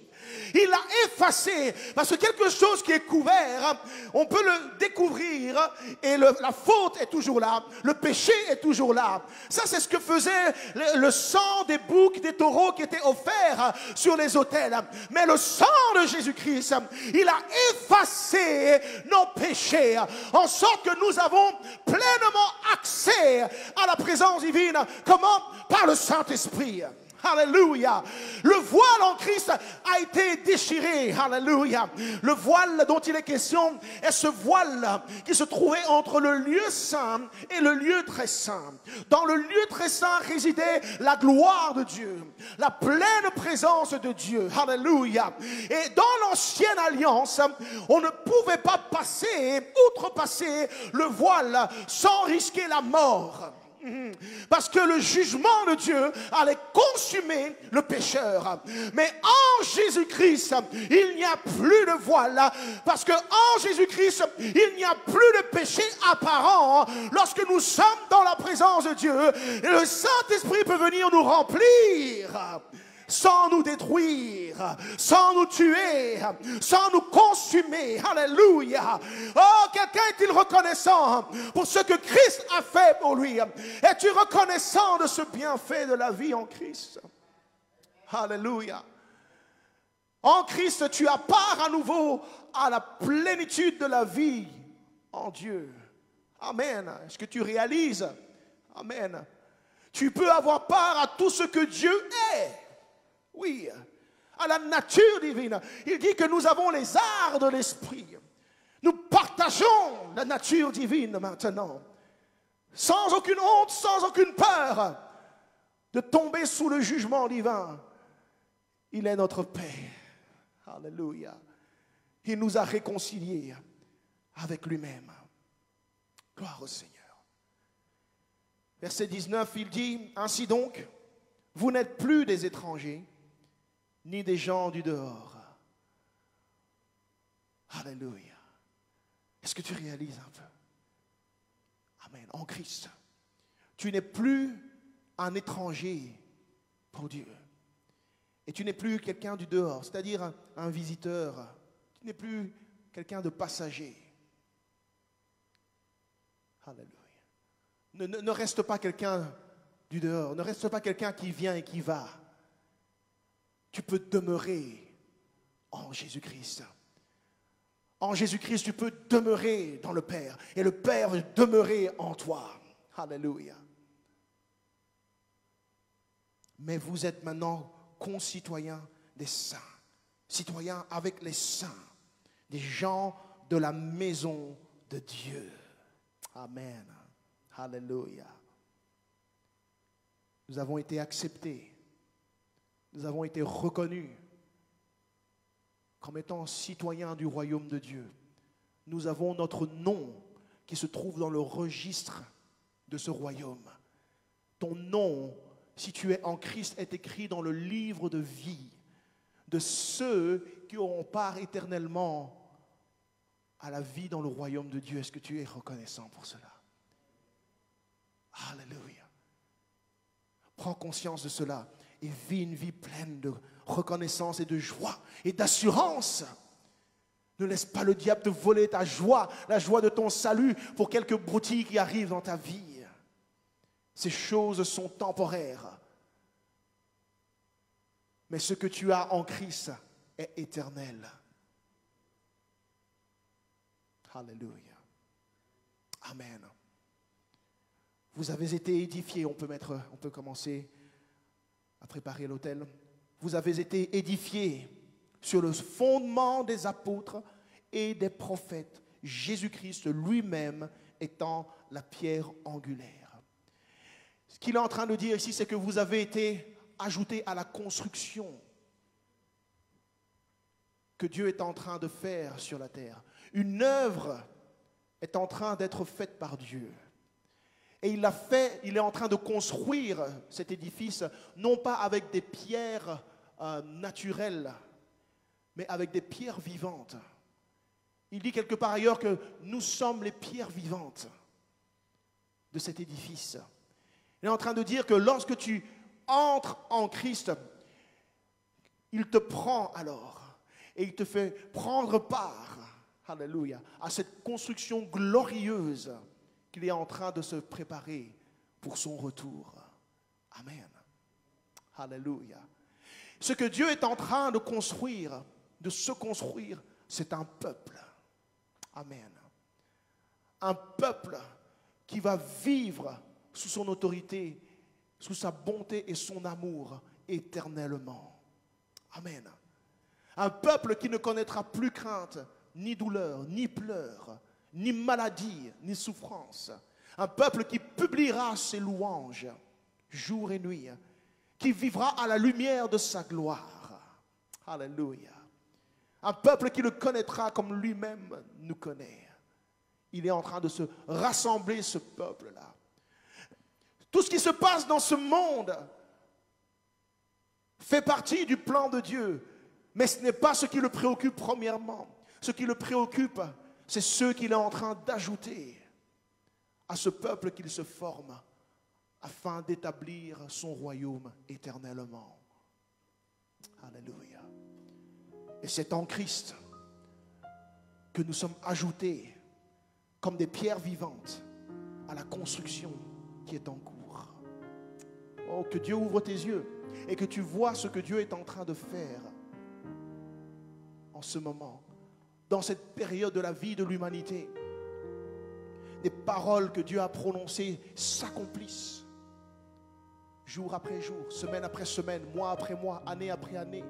Il l'a effacé, parce que quelque chose qui est couvert, on peut le découvrir et la faute est toujours là, le péché est toujours là. Ça, c'est ce que faisait le sang des boucs, des taureaux qui étaient offerts sur les autels. Mais le sang de Jésus-Christ, il a effacé nos péchés, en sorte que nous avons pleinement accès à la présence divine. Comment? Par le Saint-Esprit. Alléluia. Le voile en Christ a été déchiré. Alléluia. Le voile dont il est question est ce voile qui se trouvait entre le lieu saint et le lieu très saint. Dans le lieu très saint résidait la gloire de Dieu, la pleine présence de Dieu. Alléluia. Et dans l'ancienne alliance, on ne pouvait pas outrepasser le voile sans risquer la mort. Parce que le jugement de Dieu allait consumer le pécheur. Mais en Jésus-Christ, il n'y a plus de voile. Parce que en Jésus-Christ, il n'y a plus de péché apparent. Lorsque nous sommes dans la présence de Dieu, et le Saint-Esprit peut venir nous remplir. Sans nous détruire, sans nous tuer, sans nous consumer. Alléluia. Oh, quelqu'un est-il reconnaissant pour ce que Christ a fait pour lui? Es-tu reconnaissant de ce bienfait de la vie en Christ? Alléluia. En Christ, tu as part à nouveau à la plénitude de la vie en Dieu. Amen. Est-ce que tu réalises? Amen. Tu peux avoir part à tout ce que Dieu est. Oui, à la nature divine. Il dit que nous avons les arts de l'esprit. Nous partageons la nature divine maintenant. Sans aucune honte, sans aucune peur de tomber sous le jugement divin. Il est notre Père. Alléluia. Il nous a réconciliés avec lui-même. Gloire au Seigneur. Verset 19, il dit, ainsi donc, vous n'êtes plus des étrangers, ni des gens du dehors. Alléluia. Est-ce que tu réalises un peu? Amen. En Christ, tu n'es plus un étranger pour Dieu. Et tu n'es plus quelqu'un du dehors, c'est-à-dire un visiteur. Tu n'es plus quelqu'un de passager. Alléluia. Ne reste pas quelqu'un du dehors. Ne reste pas quelqu'un qui vient et qui va. Tu peux demeurer en Jésus-Christ. En Jésus-Christ, tu peux demeurer dans le Père. Et le Père veut demeurer en toi. Alléluia. Mais vous êtes maintenant concitoyens des saints. Citoyens avec les saints. Des gens de la maison de Dieu. Amen. Alléluia. Nous avons été acceptés. Nous avons été reconnus comme étant citoyens du royaume de Dieu. Nous avons notre nom qui se trouve dans le registre de ce royaume. Ton nom, si tu es en Christ, est écrit dans le livre de vie de ceux qui auront part éternellement à la vie dans le royaume de Dieu. Est-ce que tu es reconnaissant pour cela? Alléluia. Prends conscience de cela et vis une vie pleine de reconnaissance et de joie et d'assurance. Ne laisse pas le diable te voler ta joie, la joie de ton salut pour quelques broutilles qui arrivent dans ta vie. Ces choses sont temporaires. Mais ce que tu as en Christ est éternel. Alléluia. Amen. Vous avez été édifiés. On peut commencer à préparer l'autel. Vous avez été édifiés sur le fondement des apôtres et des prophètes, Jésus-Christ lui-même étant la pierre angulaire. Ce qu'il est en train de dire ici, c'est que vous avez été ajouté à la construction que Dieu est en train de faire sur la terre. Une œuvre est en train d'être faite par Dieu. Et il est en train de construire cet édifice, non pas avec des pierres naturelles, mais avec des pierres vivantes. Il dit quelque part ailleurs que nous sommes les pierres vivantes de cet édifice. Il est en train de dire que lorsque tu entres en Christ, il te prend alors et il te fait prendre part, alléluia, à cette construction glorieuse qu'il est en train de se préparer pour son retour. Amen. Alléluia. Ce que Dieu est en train de construire, de se construire, c'est un peuple. Amen. Un peuple qui va vivre sous son autorité, sous sa bonté et son amour éternellement. Amen. Un peuple qui ne connaîtra plus crainte, ni douleur, ni pleurs, ni maladie, ni souffrance. Un peuple qui publiera ses louanges jour et nuit, qui vivra à la lumière de sa gloire. Alléluia. Un peuple qui le connaîtra comme lui-même nous connaît. Il est en train de se rassembler, ce peuple-là. Tout ce qui se passe dans ce monde fait partie du plan de Dieu, mais ce n'est pas ce qui le préoccupe premièrement. Ce qui le préoccupe, c'est ce qu'il est en train d'ajouter à ce peuple qu'il se forme afin d'établir son royaume éternellement. Alléluia. Et c'est en Christ que nous sommes ajoutés comme des pierres vivantes à la construction qui est en cours. Oh, que Dieu ouvre tes yeux et que tu vois ce que Dieu est en train de faire en ce moment, dans cette période de la vie de l'humanité. Les paroles que Dieu a prononcées s'accomplissent jour après jour, semaine après semaine, mois après mois, année après année.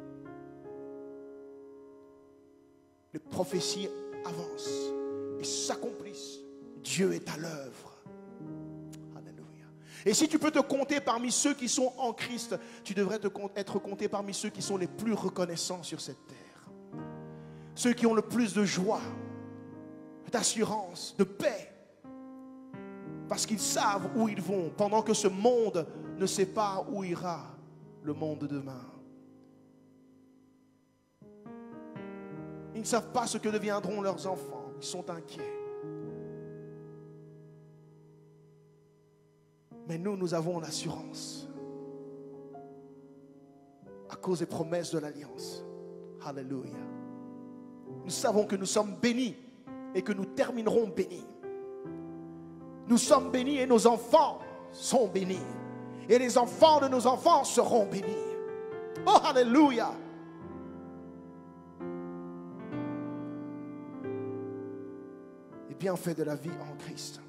Les prophéties avancent et s'accomplissent. Dieu est à l'œuvre. Alléluia. Et si tu peux te compter parmi ceux qui sont en Christ, tu devrais être compté parmi ceux qui sont les plus reconnaissants sur cette terre. Ceux qui ont le plus de joie, d'assurance, de paix. Parce qu'ils savent où ils vont, pendant que ce monde ne sait pas où ira le monde de demain. Ils ne savent pas ce que deviendront leurs enfants. Ils sont inquiets. Mais nous, nous avons l'assurance à cause des promesses de l'Alliance. Alléluia. Nous savons que nous sommes bénis et que nous terminerons bénis. Nous sommes bénis et nos enfants sont bénis. Et les enfants de nos enfants seront bénis. Oh, alléluia. Les bienfaits de la vie en Christ.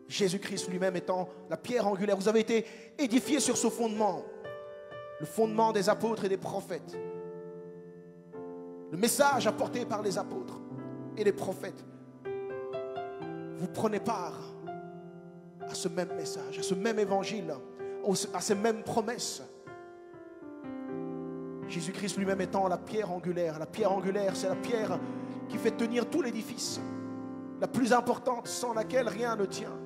Jésus-Christ lui-même étant la pierre angulaire. Vous avez été édifiés sur ce fondement. Le fondement des apôtres et des prophètes. Le message apporté par les apôtres et les prophètes. Vous prenez part à ce même message, à ce même évangile, à ces mêmes promesses. Jésus-Christ lui-même étant la pierre angulaire. La pierre angulaire, c'est la pierre qui fait tenir tout l'édifice. La plus importante, sans laquelle rien ne tient.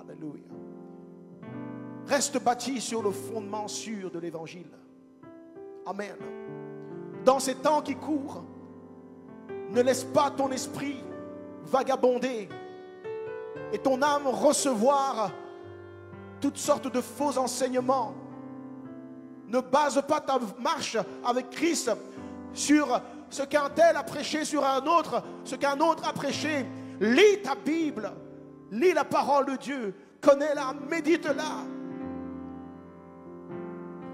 Alléluia. Reste bâti sur le fondement sûr de l'évangile. Amen. Dans ces temps qui courent, ne laisse pas ton esprit vagabonder et ton âme recevoir toutes sortes de faux enseignements. Ne base pas ta marche avec Christ sur ce qu'un tel a prêché sur un autre, ce qu'un autre a prêché. Lis ta Bible, lis la parole de Dieu, connais-la, médite-la.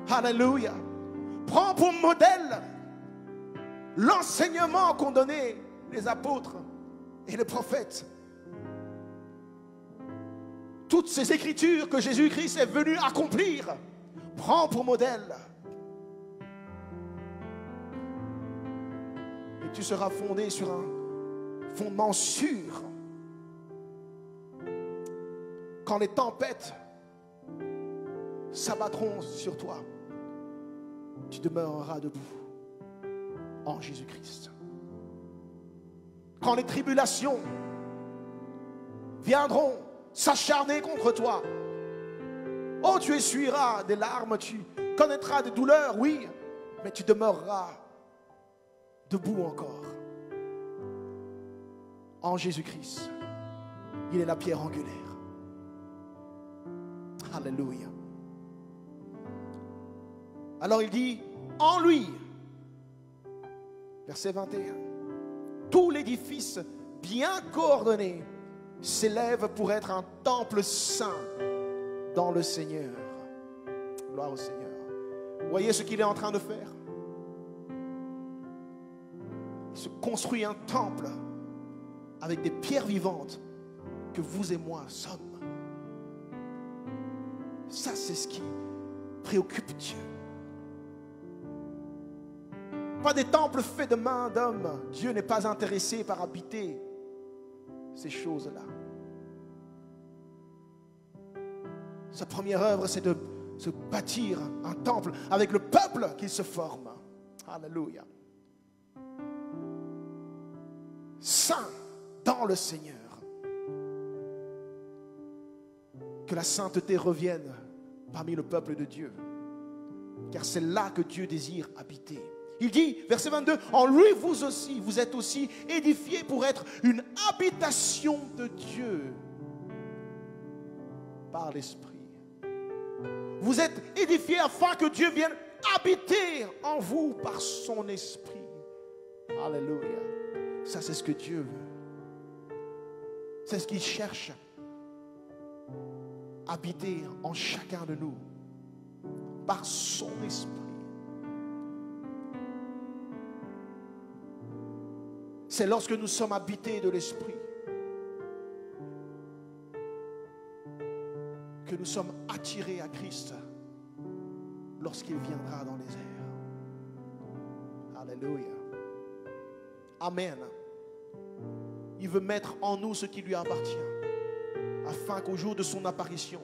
Alléluia. Prends pour modèle l'enseignement qu'ont donné les apôtres et les prophètes. Toutes ces écritures que Jésus-Christ est venu accomplir, prends pour modèle. Et tu seras fondé sur un fondement sûr. quand les tempêtes s'abattront sur toi, tu demeureras debout en Jésus-Christ. Quand les tribulations viendront s'acharner contre toi, oh, tu essuieras des larmes, tu connaîtras des douleurs, oui, mais tu demeureras debout encore en Jésus-Christ. Il est la pierre angulaire. Alléluia. Alors il dit, en lui, verset 21, tout l'édifice bien coordonné s'élève pour être un temple saint dans le Seigneur. Gloire au Seigneur. Vous voyez ce qu'il est en train de faire? Il se construit un temple avec des pierres vivantes que vous et moi sommes. Ça, c'est ce qui préoccupe Dieu. Pas des temples faits de mains d'hommes. Dieu n'est pas intéressé par habiter ces choses-là. Sa première œuvre, c'est de se bâtir un temple avec le peuple qu'il se forme. Alléluia. Saint dans le Seigneur. Que la sainteté revienne parmi le peuple de Dieu. Car c'est là que Dieu désire habiter. Il dit, verset 22, en lui vous aussi, vous êtes aussi édifiés pour être une habitation de Dieu par l'Esprit. Vous êtes édifiés afin que Dieu vienne habiter en vous par son Esprit. Alléluia. Ça, c'est ce que Dieu veut. C'est ce qu'il cherche. Habiter en chacun de nous par son Esprit. C'est lorsque nous sommes habités de l'Esprit que nous sommes attirés à Christ lorsqu'il viendra dans les airs. Alléluia. Amen. Il veut mettre en nous ce qui lui appartient, afin qu'au jour de son apparition,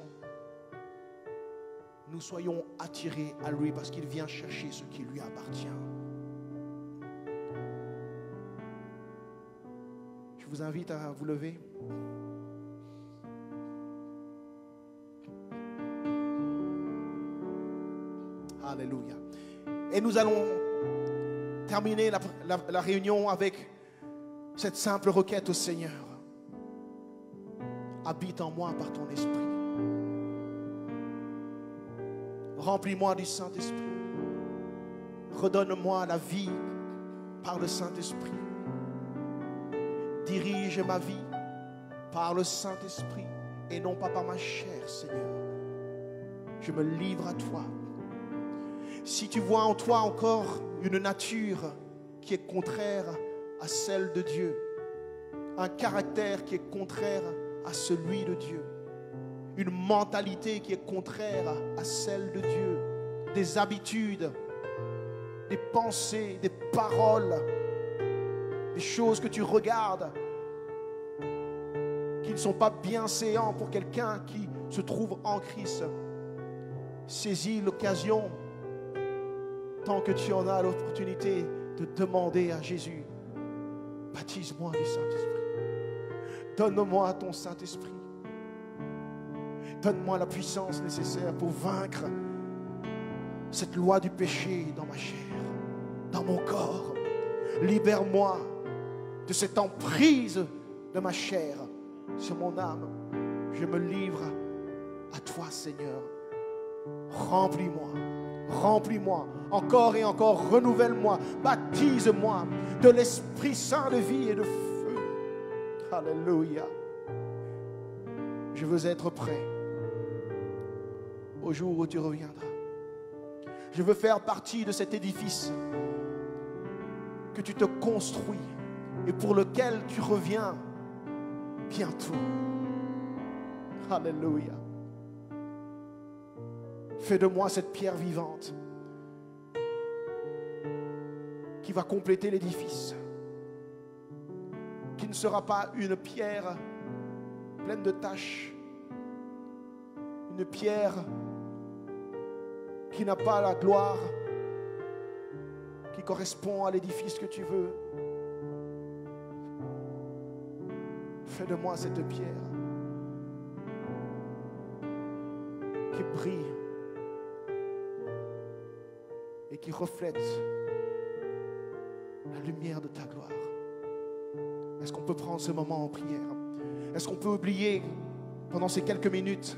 nous soyons attirés à lui parce qu'il vient chercher ce qui lui appartient. Je vous invite à vous lever. Alléluia. Et nous allons terminer la réunion avec cette simple requête au Seigneur. Habite en moi par ton esprit. Remplis-moi du Saint-Esprit. Redonne-moi la vie par le Saint-Esprit. Dirige ma vie par le Saint-Esprit et non pas par ma chair, Seigneur. Je me livre à toi. Si tu vois en toi encore une nature qui est contraire à celle de Dieu, un caractère qui est contraire à celui de Dieu, une mentalité qui est contraire à celle de Dieu, des habitudes, des pensées, des paroles, des choses que tu regardes qui ne sont pas bienséants pour quelqu'un qui se trouve en Christ. Saisis l'occasion, tant que tu en as l'opportunité, de demander à Jésus, baptise-moi du Saint-Esprit. Donne-moi ton Saint-Esprit. Donne-moi la puissance nécessaire pour vaincre cette loi du péché dans ma chair, dans mon corps. Libère-moi de cette emprise de ma chair sur mon âme. Je me livre à toi, Seigneur. Remplis-moi, remplis-moi, encore et encore, renouvelle-moi, baptise-moi de l'Esprit Saint de vie et de feu. Alléluia. Je veux être prêt au jour où tu reviendras. Je veux faire partie de cet édifice que tu te construis et pour lequel tu reviens bientôt. Alléluia. Fais de moi cette pierre vivante qui va compléter l'édifice, qui ne sera pas une pierre pleine de taches, une pierre qui n'a pas la gloire qui correspond à l'édifice que tu veux. Fais de moi cette pierre qui brille et qui reflète la lumière de ta gloire. Est-ce qu'on peut prendre ce moment en prière? Est-ce qu'on peut oublier pendant ces quelques minutes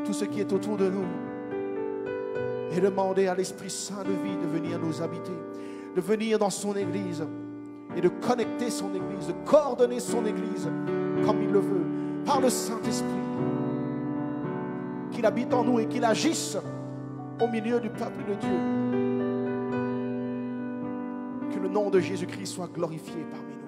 tout ce qui est autour de nous et demander à l'Esprit Saint de vie de venir nous habiter, de venir dans son Église et de connecter son Église, de coordonner son Église comme il le veut, par le Saint-Esprit, qu'il habite en nous et qu'il agisse au milieu du peuple de Dieu. Que le nom de Jésus-Christ soit glorifié parmi nous.